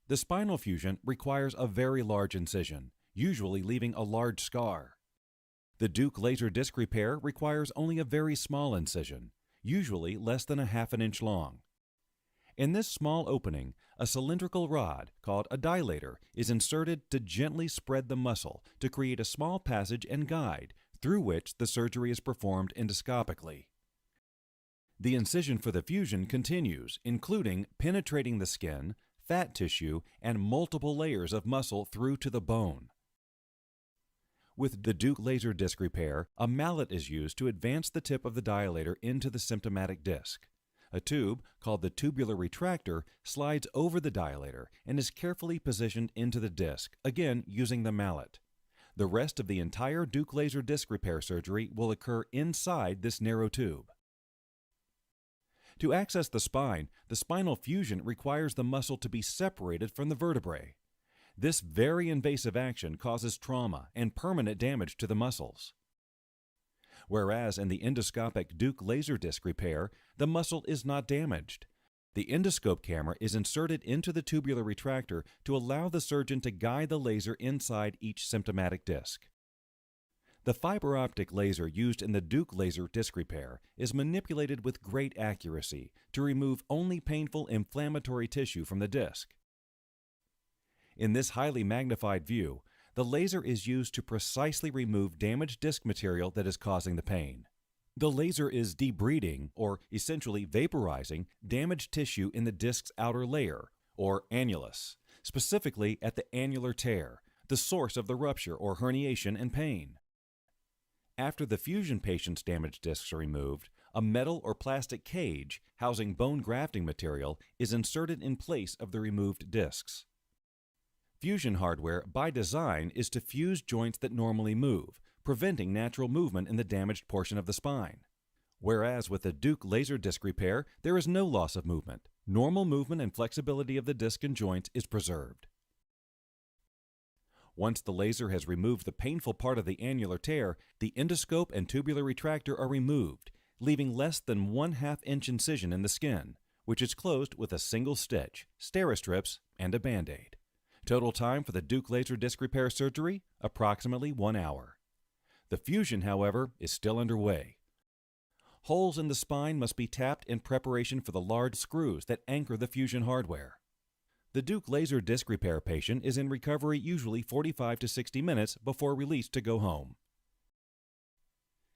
B: The spinal fusion requires a very large incision, usually leaving a large scar. The Deuk laser disc repair requires only a very small incision, usually less than a ½ inch long. In this small opening, a cylindrical rod, called a dilator, is inserted to gently spread the muscle to create a small passage and guide through which the surgery is performed endoscopically. The incision for the fusion continues, including penetrating the skin, fat tissue, and multiple layers of muscle through to the bone. With the Deuk laser disc repair, a mallet is used to advance the tip of the dilator into the symptomatic disc. A tube, called the tubular retractor, slides over the dilator and is carefully positioned into the disc, again using the mallet. The rest of the entire Deuk laser disc repair surgery will occur inside this narrow tube. To access the spine, the spinal fusion requires the muscle to be separated from the vertebrae. This very invasive action causes trauma and permanent damage to the muscles. Whereas in the endoscopic Deuk laser disc repair, the muscle is not damaged. The endoscope camera is inserted into the tubular retractor to allow the surgeon to guide the laser inside each symptomatic disc. The fiber optic laser used in the Deuk laser disc repair is manipulated with great accuracy to remove only painful inflammatory tissue from the disc. In this highly magnified view, the laser is used to precisely remove damaged disc material that is causing the pain. The laser is debriding, or essentially vaporizing, damaged tissue in the disc's outer layer, or annulus, specifically at the annular tear, the source of the rupture or herniation and pain. After the fusion patient's damaged discs are removed, a metal or plastic cage housing bone grafting material is inserted in place of the removed discs. Fusion hardware, by design, is to fuse joints that normally move, preventing natural movement in the damaged portion of the spine. Whereas with the Deuk laser disc repair, there is no loss of movement. Normal movement and flexibility of the disc and joints is preserved. Once the laser has removed the painful part of the annular tear, the endoscope and tubular retractor are removed, leaving less than 1/2 inch incision in the skin, which is closed with a single stitch, Steri-strips, and a Band-Aid. Total time for the Deuk laser disc repair surgery, approximately 1 hour. The fusion, however, is still underway. Holes in the spine must be tapped in preparation for the large screws that anchor the fusion hardware. The Deuk laser disc repair patient is in recovery usually 45 to 60 minutes before release to go home.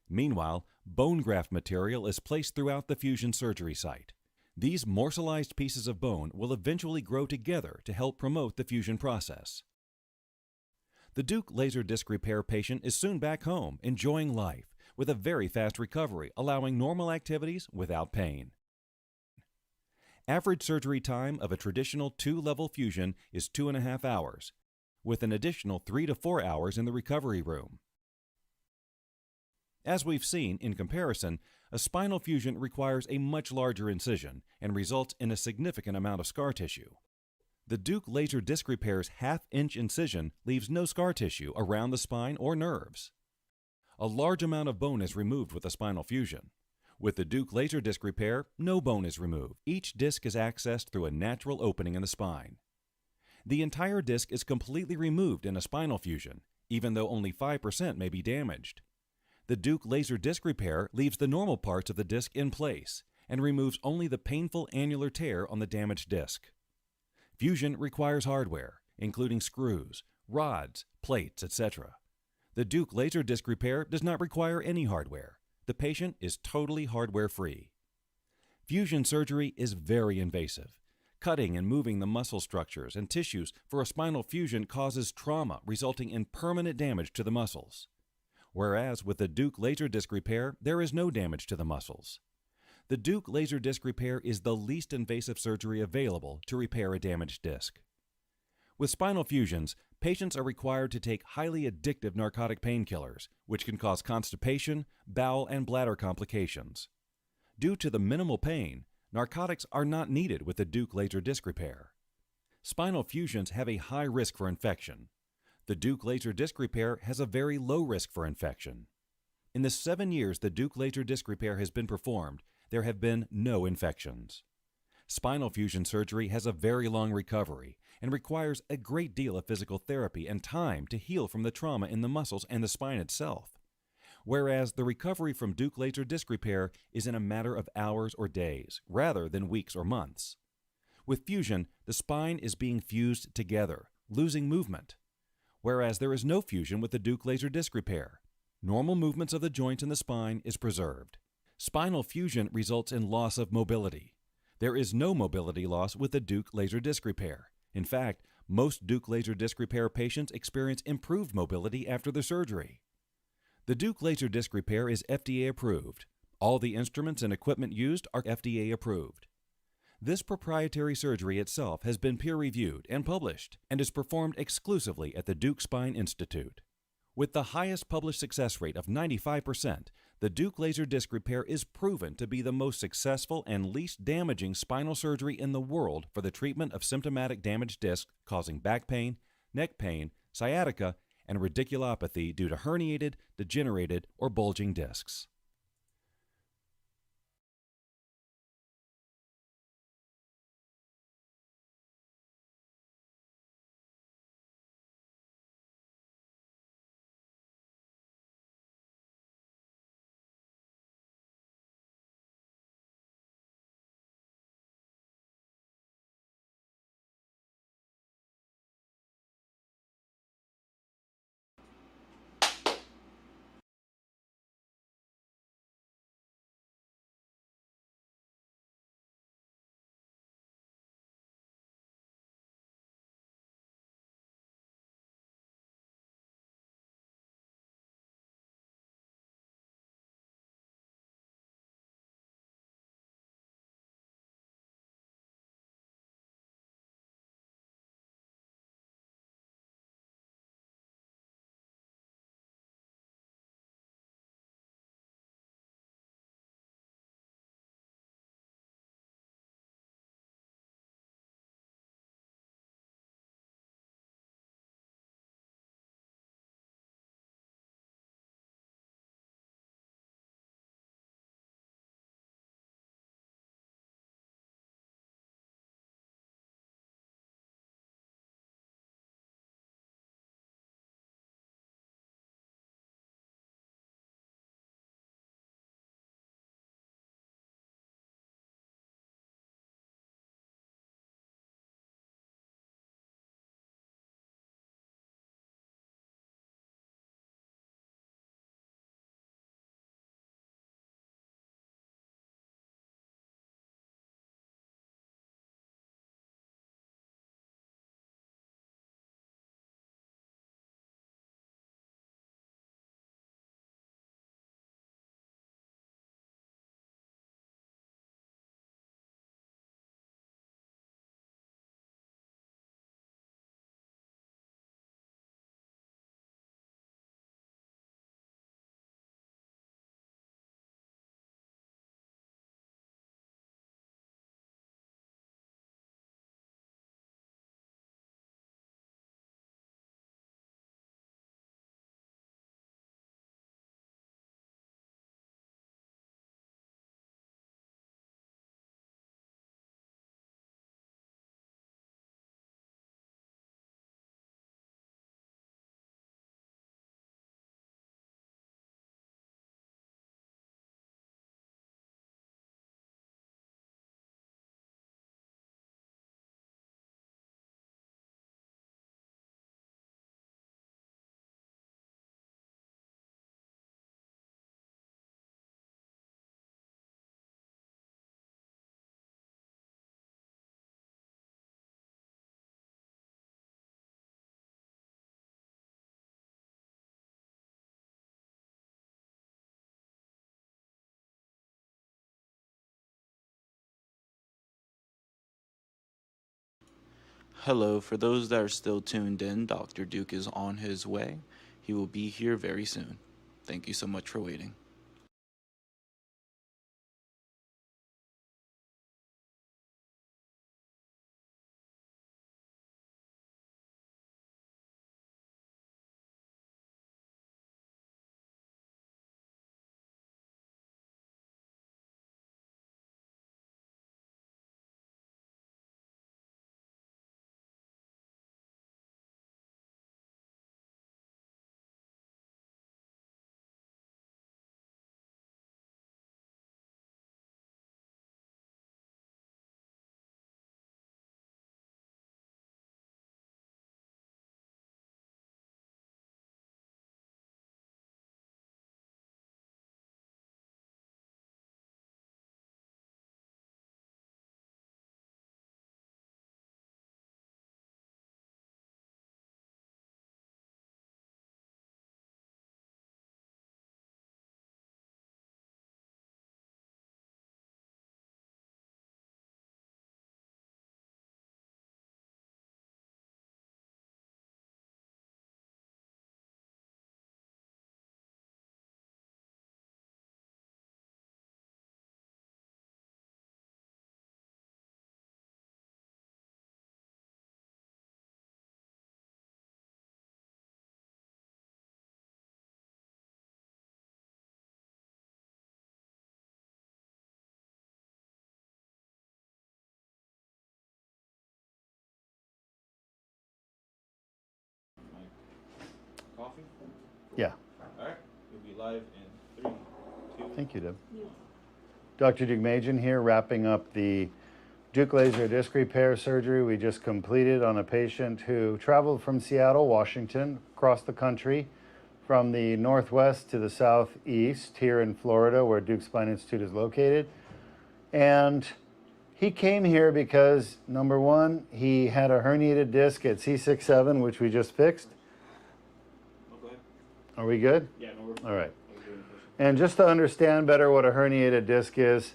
B: Meanwhile, bone graft material is placed throughout the fusion surgery site. These morselized pieces of bone will eventually grow together to help promote the fusion process. The Deuk laser disc repair patient is soon back home, enjoying life, with a very fast recovery, allowing normal activities without pain. Average surgery time of a traditional 2-level fusion is 2.5 hours, with an additional 3 to 4 hours in the recovery room. As we've seen, in comparison, a spinal fusion requires a much larger incision and results in a significant amount of scar tissue. The Deuk laser disc repair's half-inch incision leaves no scar tissue around the spine or nerves. A large amount of bone is removed with a spinal fusion. With the Deuk laser disc repair, no bone is removed. Each disc is accessed through a natural opening in the spine. The entire disc is completely removed in a spinal fusion, even though only 5% may be damaged. The Deuk laser disc repair leaves the normal parts of the disc in place and removes only the painful annular tear on the damaged disc. Fusion requires hardware, including screws, rods, plates, etc. The Deuk laser disc repair does not require any hardware. The patient is totally hardware-free. Fusion surgery is very invasive. Cutting and moving the muscle structures and tissues for a spinal fusion causes trauma, resulting in permanent damage to the muscles. Whereas with the Deuk laser disc repair, there is no damage to the muscles. The Deuk laser disc repair is the least invasive surgery available to repair a damaged disc. With spinal fusions, patients are required to take highly addictive narcotic painkillers, which can cause constipation, bowel, and bladder complications. Due to the minimal pain, narcotics are not needed with the Deuk laser disc repair. Spinal fusions have a high risk for infection. The Deuk laser disc repair has a very low risk for infection. In the 7 years the Deuk laser disc repair has been performed, there have been no infections. Spinal fusion surgery has a very long recovery and requires a great deal of physical therapy and time to heal from the trauma in the muscles and the spine itself, whereas the recovery from Deuk laser disc repair is in a matter of hours or days, rather than weeks or months. With fusion, the spine is being fused together, losing movement, whereas there is no fusion with the Deuk laser disc repair. Normal movements of the joints in the spine is preserved. Spinal fusion results in loss of mobility. There is no mobility loss with the Deuk laser disc repair. In fact, most Deuk laser disc repair patients experience improved mobility after the surgery. The Deuk laser disc repair is FDA approved. All the instruments and equipment used are FDA approved. This proprietary surgery itself has been peer-reviewed and published and is performed exclusively at the Deuk Spine Institute. With the highest published success rate of 95%, the Deuk laser disc repair is proven to be the most successful and least damaging spinal surgery in the world for the treatment of symptomatic damaged discs causing back pain, neck pain, sciatica, and radiculopathy due to herniated, degenerated, or bulging discs.
C: Hello, for those that are still tuned in, Dr. Deuk is on his way. He will be here very soon. Thank you so much for waiting. Coffee?
A: Yeah.
C: All right, we'll be live in 3, 2.
A: Thank you, Deb. Dr. Deukmedjian here, wrapping up the Deuk laser disc repair surgery we just completed on a patient who traveled from Seattle, Washington, across the country, from the northwest to the southeast here in Florida, where Deuk Spine Institute is located. And he came here because, number one, he had a herniated disc at C6-7, which we just fixed.
C: Okay.
A: Are we good?
C: Yeah, no, we're
A: All right. And just to understand better what a herniated disc is,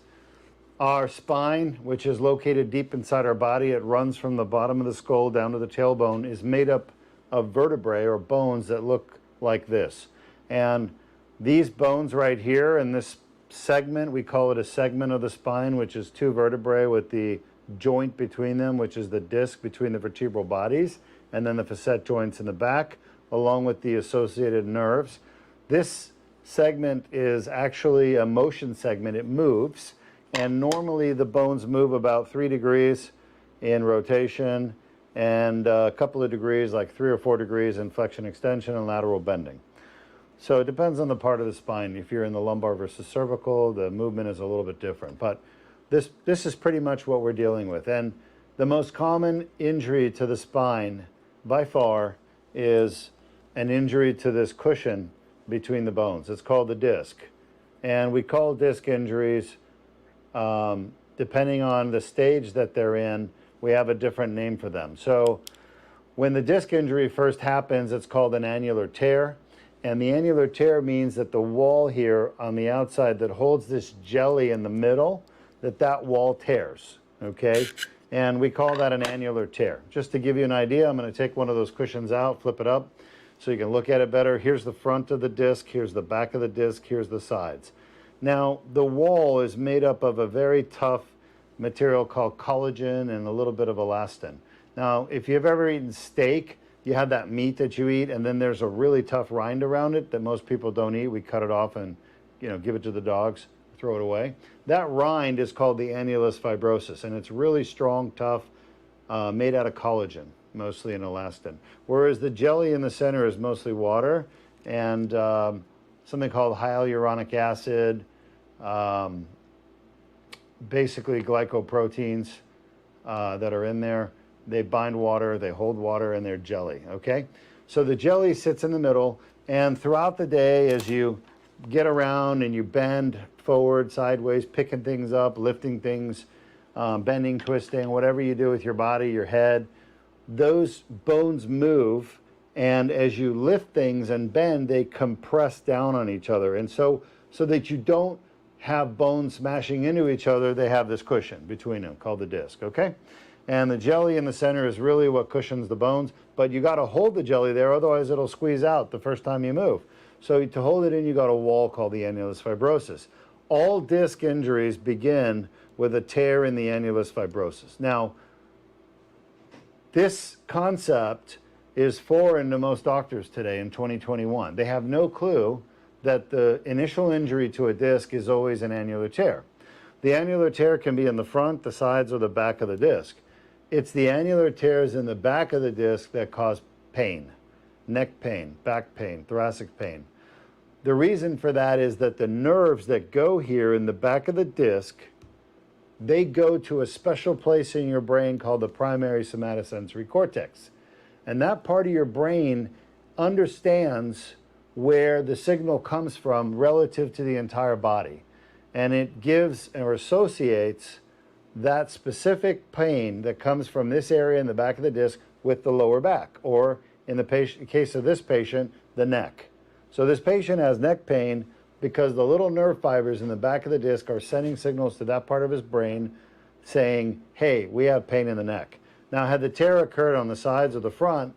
A: our spine, which is located deep inside our body, it runs from the bottom of the skull down to the tailbone, is made up of vertebrae or bones that look like this. And these bones right here in this segment, we call it a segment of the spine, which is 2 vertebrae with the joint between them, which is the disc between the vertebral bodies, and then the facet joints in the back, along with the associated nerves. This segment is actually a motion segment. It moves, and normally the bones move about 3 degrees in rotation and a couple of degrees, like 3 or 4 degrees in flexion extension and lateral bending. So it depends on the part of the spine. If you're in the lumbar versus cervical, the movement is a little bit different. But this is pretty much what we're dealing with. And the most common injury to the spine by far is an injury to this cushion between the bones. It's called the disc. And we call disc injuries, depending on the stage that they're in, we have a different name for them. So when the disc injury first happens, it's called an annular tear. And the annular tear means that the wall here on the outside that holds this jelly in the middle, that wall tears, okay? And we call that an annular tear. Just to give you an idea, I'm going to take one of those cushions out, flip it up, so you can look at it better. Here's the front of the disc, here's the back of the disc, here's the sides. Now, the wall is made up of a very tough material called collagen and a little bit of elastin. Now, if you've ever eaten steak, you have that meat that you eat, and then there's a really tough rind around it that most people don't eat. We cut it off and, give it to the dogs, throw it away. That rind is called the annulus fibrosus, and it's really strong, tough, made out of collagen, mostly in elastin. Whereas the jelly in the center is mostly water and something called hyaluronic acid, basically glycoproteins that are in there. They bind water, they hold water, and they're jelly, okay? So the jelly sits in the middle, and throughout the day, as you get around and you bend forward, sideways, picking things up, lifting things, bending, twisting, whatever you do with your body, your head, those bones move, and as you lift things and bend, they compress down on each other. And so that you don't have bones smashing into each other, they have this cushion between them called the disc, okay? And the jelly in the center is really what cushions the bones, but you got to hold the jelly there, otherwise it'll squeeze out the first time you move. So to hold it in, you got a wall called the annulus fibrosus. All disc injuries begin with a tear in the annulus fibrosus. Now, this concept is foreign to most doctors today in 2021. They have no clue that the initial injury to a disc is always an annular tear. The annular tear can be in the front, the sides, or the back of the disc. It's the annular tears in the back of the disc that cause pain, neck pain, back pain, thoracic pain. The reason for that is that the nerves that go here in the back of the disc, they go to a special place in your brain called the primary somatosensory cortex. And that part of your brain understands where the signal comes from relative to the entire body. And it gives or associates that specific pain that comes from this area in the back of the disc with the lower back, or in the case of this patient, the neck. So this patient has neck pain because the little nerve fibers in the back of the disc are sending signals to that part of his brain saying, hey, we have pain in the neck. Now, had the tear occurred on the sides or the front,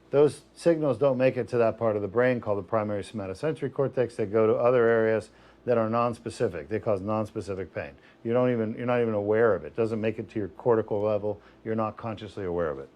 A: those signals don't make it to that part of the brain called the primary somatosensory cortex. They go to other areas that are non-specific. They cause non-specific pain. You're not even aware of it. It doesn't make it to your cortical level. You're not consciously aware of it.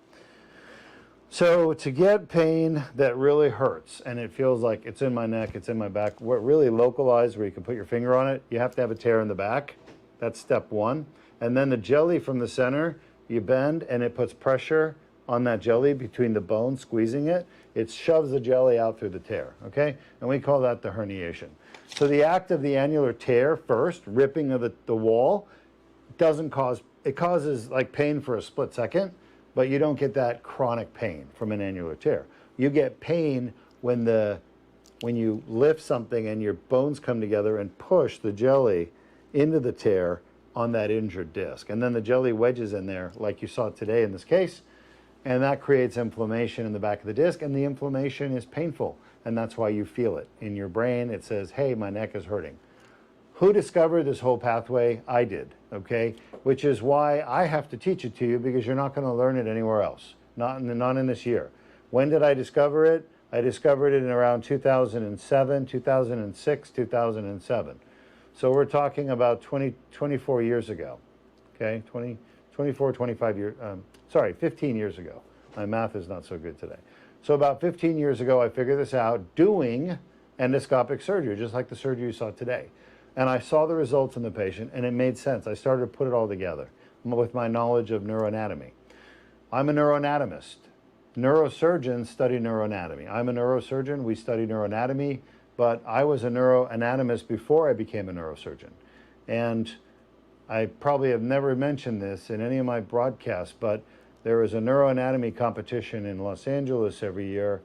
A: So to get pain that really hurts and it feels like it's in my neck, it's in my back, what really localized where you can put your finger on it, you have to have a tear in the back. That's step one. And then the jelly from the center, you bend and it puts pressure on that jelly between the bones, squeezing it. It shoves the jelly out through the tear, okay? And we call that the herniation. So the act of the annular tear first, ripping of the wall, doesn't cause, it causes like pain for a split second, but you don't get that chronic pain from an annular tear. You get pain when you lift something and your bones come together and push the jelly into the tear on that injured disc. And then the jelly wedges in there like you saw today in this case, and that creates inflammation in the back of the disc, and the inflammation is painful, and that's why you feel it. In your brain, it says, hey, my neck is hurting. Who discovered this whole pathway? I did, okay? Which is why I have to teach it to you, because you're not going to learn it anywhere else, not in this year. When did I discover it? I discovered it in around 2007, 2006, 2007. So we're talking about 24 years ago, okay? 25 years, 15 years ago. My math is not so good today. So about 15 years ago, I figured this out doing endoscopic surgery, just like the surgery you saw today. And I saw the results in the patient, and it made sense. I started to put it all together with my knowledge of neuroanatomy. I'm a neuroanatomist. Neurosurgeons study neuroanatomy. I'm a neurosurgeon. We study neuroanatomy, but I was a neuroanatomist before I became a neurosurgeon. And I probably have never mentioned this in any of my broadcasts, but there is a neuroanatomy competition in Los Angeles every year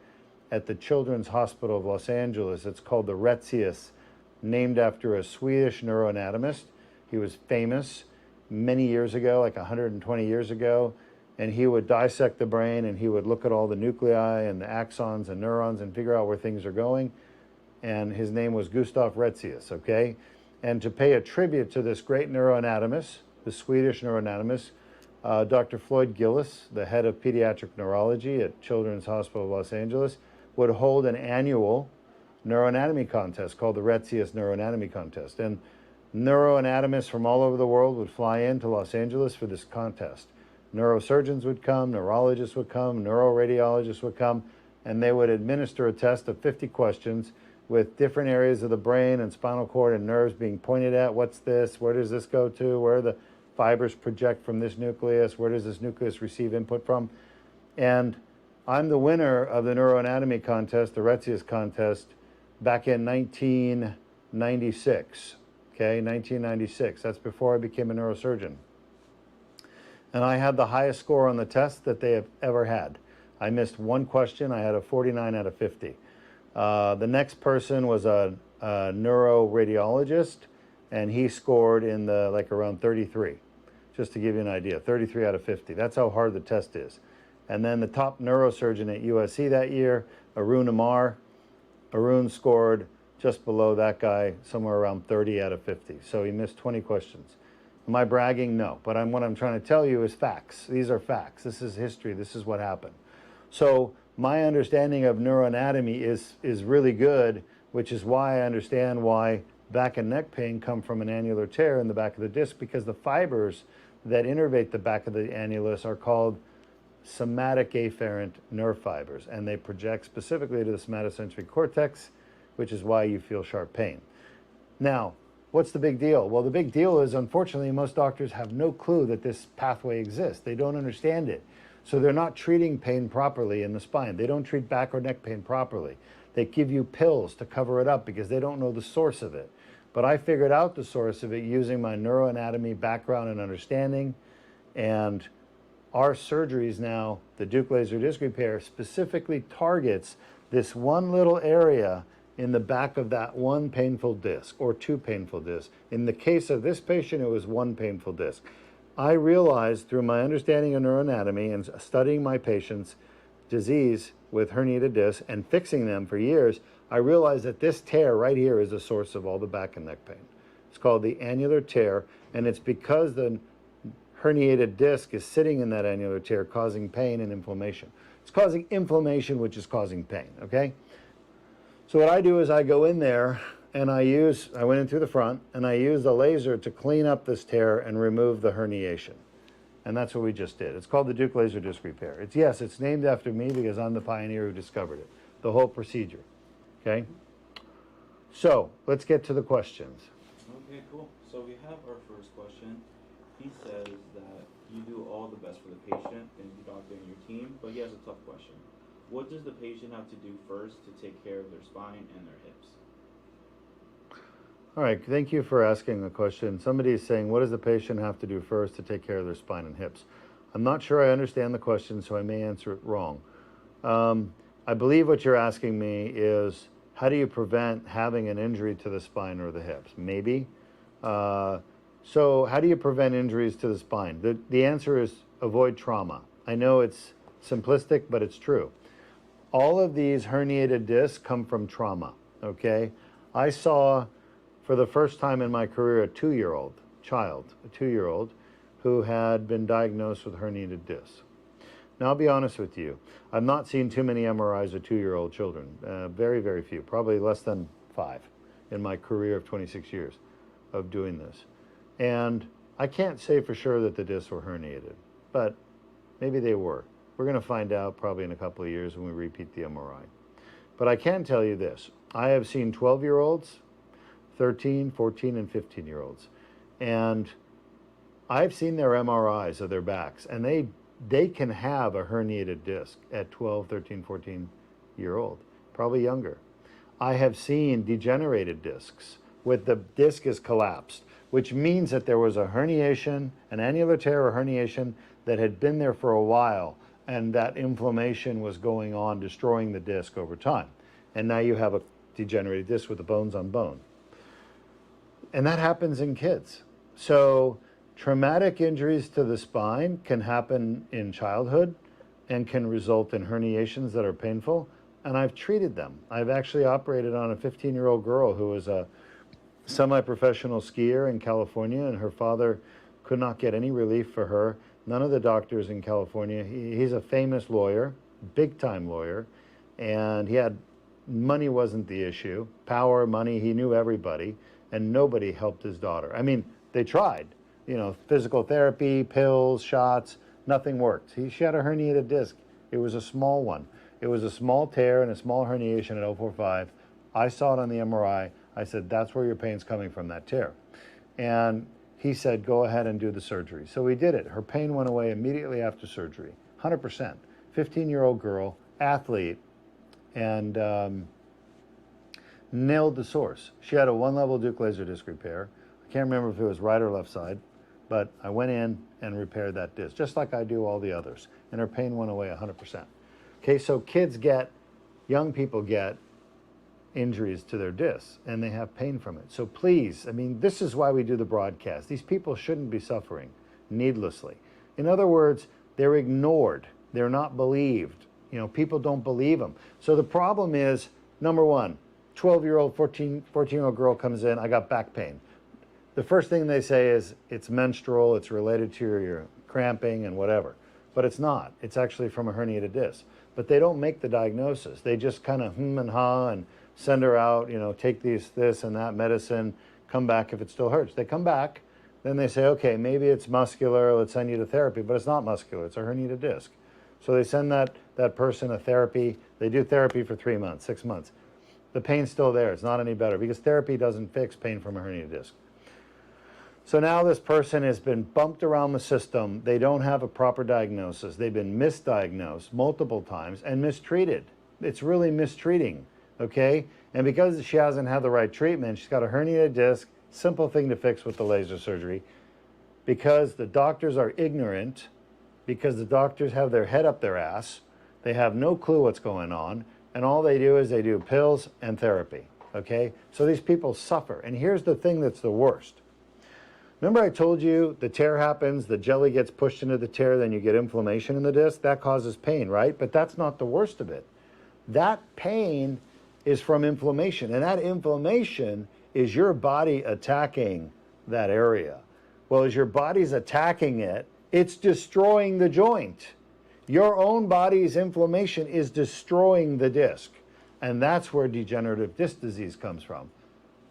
A: at the Children's Hospital of Los Angeles. It's called the Retzius, named after a Swedish neuroanatomist. He was famous many years ago, like 120 years ago, and he would dissect the brain and he would look at all the nuclei and the axons and neurons and figure out where things are going. And his name was Gustav Retzius, okay? And to pay a tribute to this great neuroanatomist, the Swedish neuroanatomist, Dr. Floyd Gillis, the head of pediatric neurology at Children's Hospital of Los Angeles, would hold an annual neuroanatomy contest called the Retzius Neuroanatomy Contest. And neuroanatomists from all over the world would fly into Los Angeles for this contest. Neurosurgeons would come, neurologists would come, neuroradiologists would come, and they would administer a test of 50 questions with different areas of the brain and spinal cord and nerves being pointed at. What's this? Where does this go to? Where are the fibers project from this nucleus? Where does this nucleus receive input from? And I'm the winner of the neuroanatomy contest, the Retzius contest, back in 1996, okay, 1996. That's before I became a neurosurgeon. And I had the highest score on the test that they have ever had. I missed one question. I had a 49 out of 50. The next person was a neuroradiologist, and he scored in the around 33, just to give you an idea, 33 out of 50. That's how hard the test is. And then the top neurosurgeon at USC that year, Arun Amar, Arun scored just below that guy, somewhere around 30 out of 50. So he missed 20 questions. Am I bragging? No. But what I'm trying to tell you is facts. These are facts. This is history. This is what happened. So my understanding of neuroanatomy is really good, which is why I understand why back and neck pain come from an annular tear in the back of the disc, because the fibers that innervate the back of the annulus are called somatic afferent nerve fibers, and they project specifically to the somatosensory cortex, which is why you feel sharp pain. Now, what's the big deal? Well, the big deal is, unfortunately, most doctors have no clue that this pathway exists. They don't understand it. So they're not treating pain properly in the spine. They don't treat back or neck pain properly. They give you pills to cover it up because they don't know the source of it. But I figured out the source of it using my neuroanatomy background and understanding. And our surgeries now, the Deuk laser disc repair, specifically targets this one little area in the back of that one painful disc or two painful discs. In the case of this patient, it was one painful disc. I realized through my understanding of neuroanatomy and studying my patients' disease with herniated discs and fixing them for years, I realized that this tear right here is the source of all the back and neck pain. It's called the annular tear, and it's because the herniated disc is sitting in that annular tear causing pain and inflammation. It's causing inflammation, which is causing pain, okay? So what I do is I go in there and I went in through the front and I used a laser to clean up this tear and remove the herniation. And that's what we just did. It's called the Deuk laser disc repair. It's named after me because I'm the pioneer who discovered it, the whole procedure, okay? So let's get to the questions.
C: Okay, cool. So we have our first question. He says that you do all the best for the patient and your doctor and your team, but he has a tough question. What does the patient have to do first to take care of their spine and their hips?
A: All right, thank you for asking the question. Somebody is saying, what does the patient have to do first to take care of their spine and hips? I'm not sure I understand the question, so I may answer it wrong. I believe what you're asking me is, how do you prevent having an injury to the spine or the hips? Maybe. So how do you prevent injuries to the spine? The answer is avoid trauma. I know it's simplistic, but it's true. All of these herniated discs come from trauma, okay? I saw, for the first time in my career, a 2-year-old child, who had been diagnosed with herniated discs. Now, I'll be honest with you. I've not seen too many MRIs of 2-year-old children. Very, very few. Probably less than 5 in my career of 26 years of doing this. And I can't say for sure that the discs were herniated, but maybe they were. We're going to find out probably in a couple of years when we repeat the MRI. But I can tell you this. I have seen 12-year-olds, 13, 14, and 15-year-olds. And I've seen their MRIs of their backs, and they can have a herniated disc at 12, 13, 14-year-old, probably younger. I have seen degenerated discs with the disc is collapsed, which means that there was a herniation, an annular tear or herniation that had been there for a while, and that inflammation was going on, destroying the disc over time. And now you have a degenerated disc with the bones on bone. And that happens in kids. So traumatic injuries to the spine can happen in childhood and can result in herniations that are painful. And I've treated them. I've actually operated on a 15-year-old girl who was a semi-professional skier in California, and her father could not get any relief for her. None of the doctors in California. He's a famous lawyer, big-time lawyer, and money wasn't the issue. Power, money, he knew everybody, and nobody helped his daughter. I mean, they tried, physical therapy, pills, shots, nothing worked. She had a herniated disc. It was a small one. It was a small tear and a small herniation at 0.45. I saw it on the MRI. I said, that's where your pain's coming from, that tear. And he said, go ahead and do the surgery. So we did it. Her pain went away immediately after surgery, 100%. 15-year-old girl, athlete, and nailed the source. She had a 1-level Deuk laser disc repair. I can't remember if it was right or left side, but I went in and repaired that disc, just like I do all the others. And her pain went away 100%. Okay, so young people get injuries to their discs, and they have pain from it. So please, this is why we do the broadcast. These people shouldn't be suffering needlessly. In other words, they're ignored. They're not believed. People don't believe them. So the problem is, number one, 12-year-old, 14-year-old girl comes in, I got back pain. the first thing they say is it's menstrual, it's related to your cramping and whatever. But it's not. It's actually from a herniated disc. But they don't make the diagnosis. They just kind of and ha and send her out, you know, take this and that medicine, come back if it still hurts. They come back, then they say, okay, maybe it's muscular, let's send you to therapy, but it's not muscular, it's a herniated disc. So they send that person a therapy. They do therapy for 3 months, 6 months. The pain's still there. It's not any better because therapy doesn't fix pain from a herniated disc. So now this person has been bumped around the system. They don't have a proper diagnosis. They've been misdiagnosed multiple times and mistreated. It's really mistreating, okay? And because she hasn't had the right treatment, she's got a herniated disc, simple thing to fix with the laser surgery. Because the doctors are ignorant, because the doctors have their head up their ass, they have no clue what's going on, and all they do is they do pills and therapy, okay? So these people suffer. And here's the thing that's the worst. Remember I told you the tear happens, the jelly gets pushed into the tear, then you get inflammation in the disc? That causes pain, right? But that's not the worst of it. That pain is from inflammation, and that inflammation is your body attacking that area. Well, as your body's attacking it, it's destroying the joint. Your own body's inflammation is destroying the disc, and that's where degenerative disc disease comes from.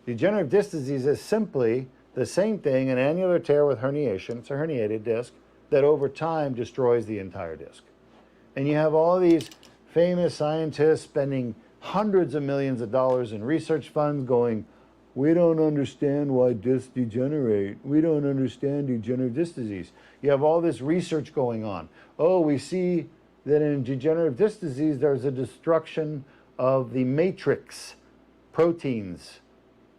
A: Degenerative disc disease is simply the same thing, an annular tear with herniation. It's a herniated disc that over time destroys the entire disc. And you have all these famous scientists spending hundreds of millions of dollars in research funds going, we don't understand why discs degenerate. We don't understand degenerative disc disease. You have all this research going on. Oh, we see that in degenerative disc disease, there's a destruction of the matrix proteins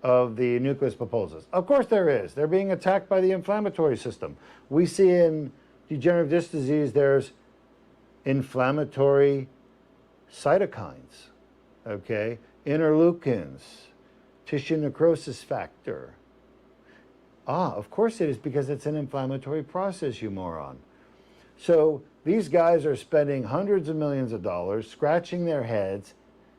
A: of the nucleus pulposus. Of course there is. They're being attacked by the inflammatory system. We see in degenerative disc disease, there's inflammatory cytokines, okay? Interleukins, tissue necrosis factor. Of course it is, because it's an inflammatory process, you moron. So these guys are spending hundreds of millions of dollars, scratching their heads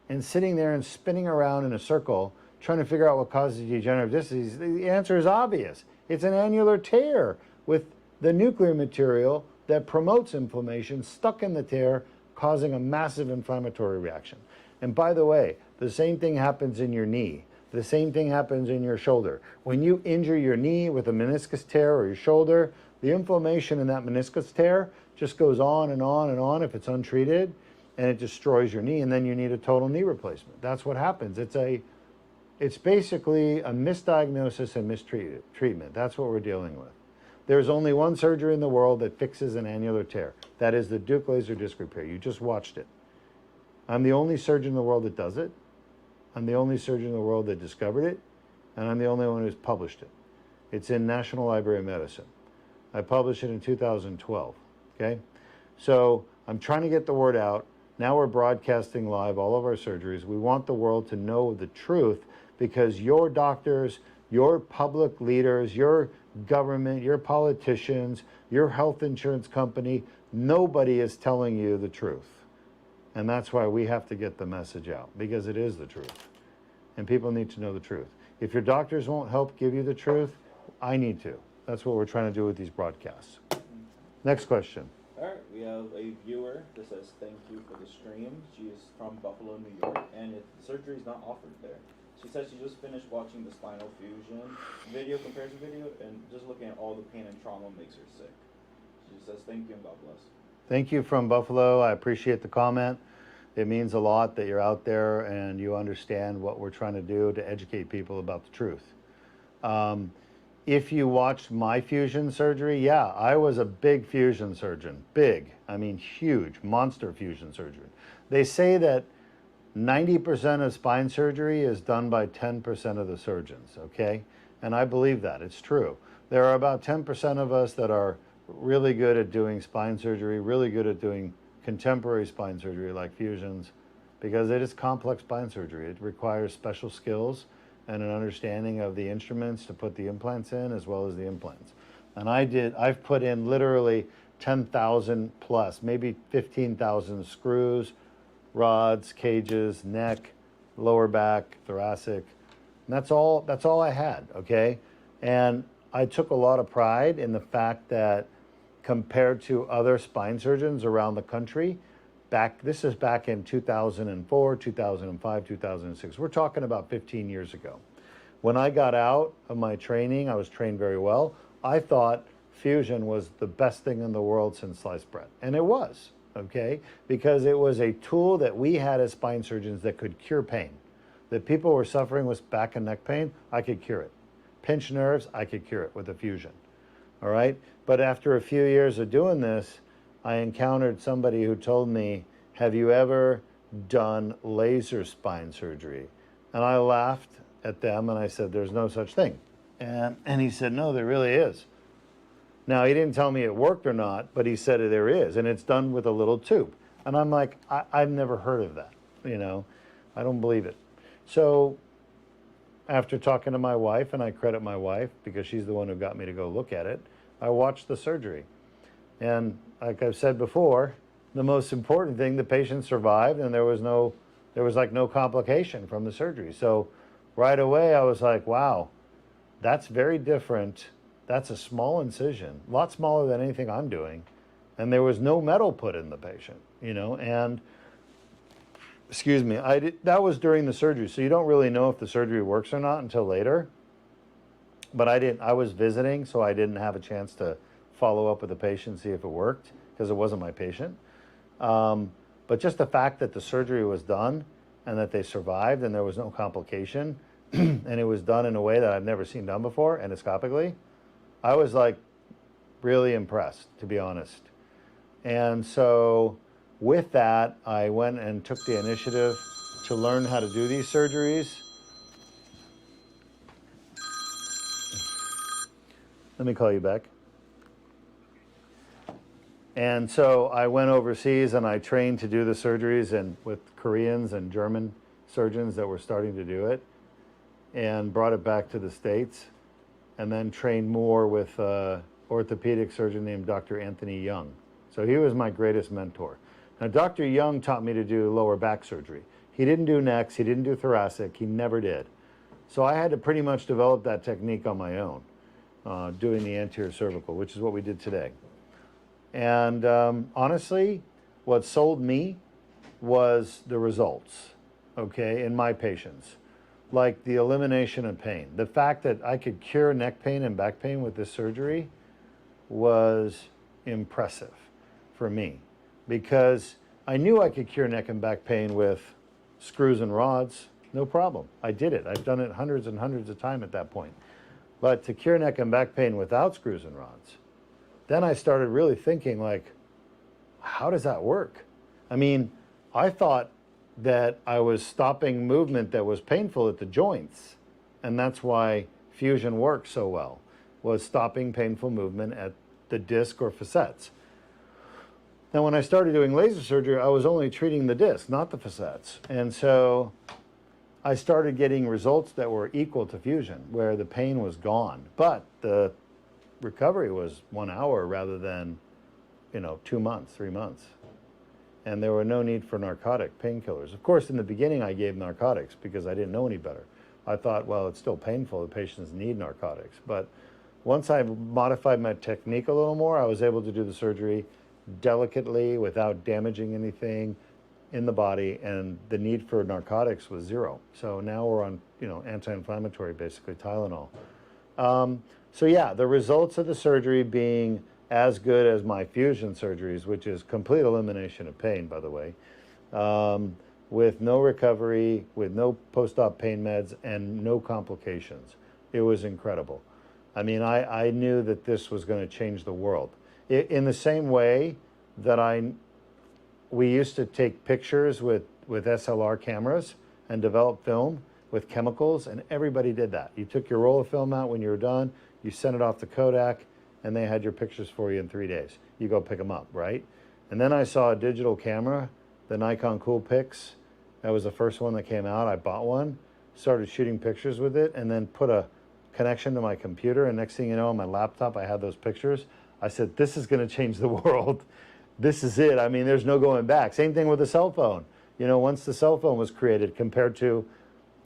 A: and sitting there and spinning around in a circle trying to figure out what causes degenerative disc disease. The answer is obvious. It's an annular tear with the nuclear material that promotes inflammation stuck in the tear, causing a massive inflammatory reaction. And by the way, the same thing happens in your knee. The same thing happens in your shoulder. When you injure your knee with a meniscus tear or your shoulder, the inflammation in that meniscus tear just goes on and on and on if it's untreated, and it destroys your knee, and then you need a total knee replacement. That's what happens. It's basically a misdiagnosis and mistreatment. That's what we're dealing with. There's only one surgery in the world that fixes an annular tear. That is the Deuk laser disc repair. You just watched it. I'm the only surgeon in the world that does it. I'm the only surgeon in the world that discovered it, and I'm the only one who's published it. It's in National Library of Medicine. I published it in 2012, okay? So I'm trying to get the word out. Now we're broadcasting live all of our surgeries. We want the world to know the truth, because your doctors, your public leaders, your government, your politicians, your health insurance company, nobody is telling you the truth. And that's why we have to get the message out, because it is the truth. And people need to know the truth. If your doctors won't help give you the truth, I need to. That's what we're trying to do with these broadcasts. Next question.
C: All right, we have a viewer that says thank you for the stream. She is from Buffalo, New York, and the surgery is not offered there. She says she just finished watching the spinal fusion comparison video, and just looking at all the pain and trauma makes her sick. She says thank you and God bless.
A: Thank you from Buffalo. I appreciate the comment. It means a lot that you're out there and you understand what we're trying to do to educate people about the truth. If you watched my fusion surgery, yeah, I was a big fusion surgeon. Big, I mean huge, monster fusion surgeon. They say that 90% of spine surgery is done by 10% of the surgeons, okay? And I believe that, it's true. There are about 10% of us that are really good at doing spine surgery, really good at doing contemporary spine surgery like fusions, because it is complex spine surgery. It requires special skills and an understanding of the instruments to put the implants in, as well as the implants. And I've put in literally 10,000 plus, maybe 15,000 screws, rods, cages, neck, lower back, thoracic. And that's all I had, okay? And I took a lot of pride in the fact that compared to other spine surgeons around the country, this is back in 2004, 2005, 2006. We're talking about 15 years ago. When I got out of my training, I was trained very well. I thought fusion was the best thing in the world since sliced bread. And it was, okay? Because it was a tool that we had as spine surgeons that could cure pain. That people were suffering with back and neck pain, I could cure it. Pinched nerves, I could cure it with a fusion, all right? But after a few years of doing this, I encountered somebody who told me, have you ever done laser spine surgery? And I laughed at them and I said, there's no such thing. And he said, no, there really is. Now, he didn't tell me it worked or not, but he said there is, and it's done with a little tube. And I'm like, I've never heard of that, you know? I don't believe it. So after talking to my wife, and I credit my wife because she's the one who got me to go look at it, I watched the surgery. And like I've said before, the most important thing, the patient survived and there was like no complication from the surgery. So right away I was like, wow, that's very different. That's a small incision, a lot smaller than anything I'm doing. And there was no metal put in the patient, you know, and excuse me, that was during the surgery. So you don't really know if the surgery works or not until later. But I was visiting, so I didn't have a chance to follow up with the patient, see if it worked, because it wasn't my patient. But just the fact that the surgery was done and that they survived and there was no complication and it was done in a way that I've never seen done before, endoscopically, I was like really impressed, to be honest. And so with that, I went and took the initiative to learn how to do these surgeries. Let me call you back. And so I went overseas and I trained to do the surgeries and with Koreans and German surgeons that were starting to do it, and brought it back to the States, and then trained more with an orthopedic surgeon named Dr. Anthony Young. So he was my greatest mentor. Now, Dr. Young taught me to do lower back surgery. He didn't do necks, he didn't do thoracic, he never did. So I had to pretty much develop that technique on my own, doing the anterior cervical, which is what we did today. And honestly, what sold me was the results, okay, in my patients. Like the elimination of pain. The fact that I could cure neck pain and back pain with this surgery was impressive for me, because I knew I could cure neck and back pain with screws and rods, no problem. I did it. I've done it hundreds and hundreds of times at that point. But to cure neck and back pain without screws and rods, then I started really thinking, like, how does that work? I mean, I thought that I was stopping movement that was painful at the joints, and that's why fusion works so well, was stopping painful movement at the disc or facets. Now, when I started doing laser surgery, I was only treating the disc, not the facets. And so I started getting results that were equal to fusion, where the pain was gone, but the recovery was 1 hour rather than, 2 months, 3 months. And there were no need for narcotic painkillers. Of course, in the beginning, I gave narcotics because I didn't know any better. I thought, well, it's still painful. The patients need narcotics. But once I modified my technique a little more, I was able to do the surgery delicately without damaging anything in the body, and the need for narcotics was zero. So now we're on, anti-inflammatory, basically Tylenol. So yeah, the results of the surgery being as good as my fusion surgeries, which is complete elimination of pain, by the way, with no recovery, with no post-op pain meds, and no complications. It was incredible. I mean, I knew that this was going to change the world. In the same way that we used to take pictures with SLR cameras and develop film with chemicals, and everybody did that. You took your roll of film out when you were done, you sent it off to Kodak, and they had your pictures for you in 3 days. You go pick them up, right? And then I saw a digital camera, the Nikon Coolpix. That was the first one that came out. I bought one, started shooting pictures with it, and then put a connection to my computer. And next thing you know, on my laptop, I had those pictures. I said, this is going to change the world. This is it. I mean, there's no going back. Same thing with the cell phone. Once the cell phone was created, compared to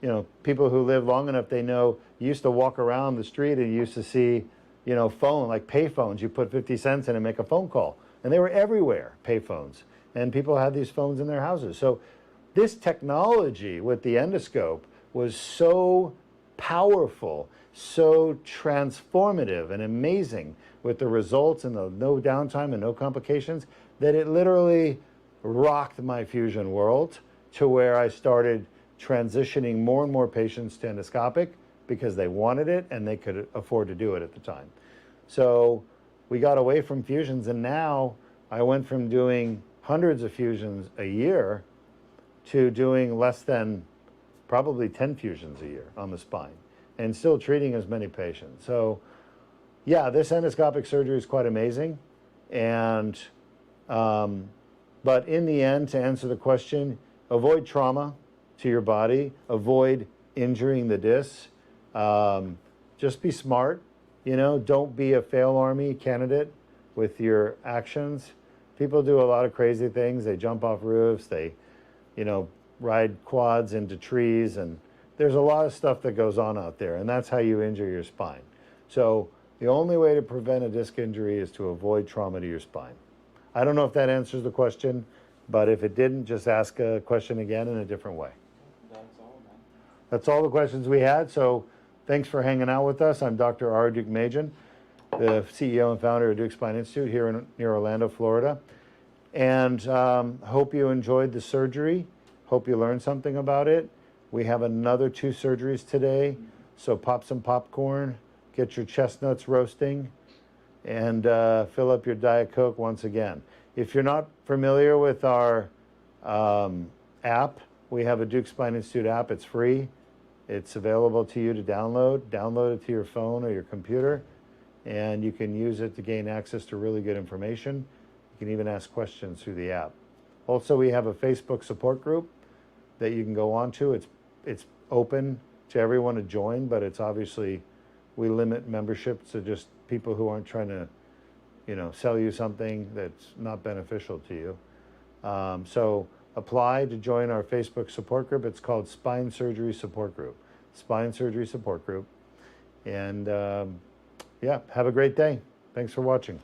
A: you know, people who live long enough, they know you used to walk around the street and you used to see, you know, phone, like pay phones. You put 50 cents in and make a phone call. And they were everywhere, pay phones. And people had these phones in their houses. So this technology with the endoscope was so powerful, so transformative and amazing with the results and the no downtime and no complications, that it literally rocked my fusion world to where I started transitioning more and more patients to endoscopic because they wanted it and they could afford to do it at the time. So we got away from fusions, and now I went from doing hundreds of fusions a year to doing less than probably 10 fusions a year on the spine and still treating as many patients. So yeah, this endoscopic surgery is quite amazing. And but in the end, to answer the question, avoid trauma to your body, avoid injuring the discs. Just be smart, you know, don't be a fail army candidate with your actions. People do a lot of crazy things. They jump off roofs, they, you know, ride quads into trees, and there's a lot of stuff that goes on out there, and that's how you injure your spine. So the only way to prevent a disc injury is to avoid trauma to your spine. I don't know if that answers the question, but if it didn't, just ask a question again in a different way.
C: That's all, man.
A: That's all the questions we had. So thanks for hanging out with us. I'm Dr. Ara Deukmedjian, the CEO and founder of Deuk Spine Institute here near Orlando, Florida. And hope you enjoyed the surgery. Hope you learned something about it. We have another 2 surgeries today. So pop some popcorn, get your chestnuts roasting, and fill up your Diet Coke once again. If you're not familiar with our app, we have a Deuk Spine Institute app. It's free. It's available to you to download. Download it to your phone or your computer, and you can use it to gain access to really good information. You can even ask questions through the app. Also, we have a Facebook support group that you can go on to. It's open to everyone to join, but it's obviously, we limit membership to just people who aren't trying to, you know, sell you something that's not beneficial to you. So apply to join our Facebook support group. It's called Spine Surgery Support Group. Spine Surgery Support Group. And yeah, have a great day. Thanks for watching.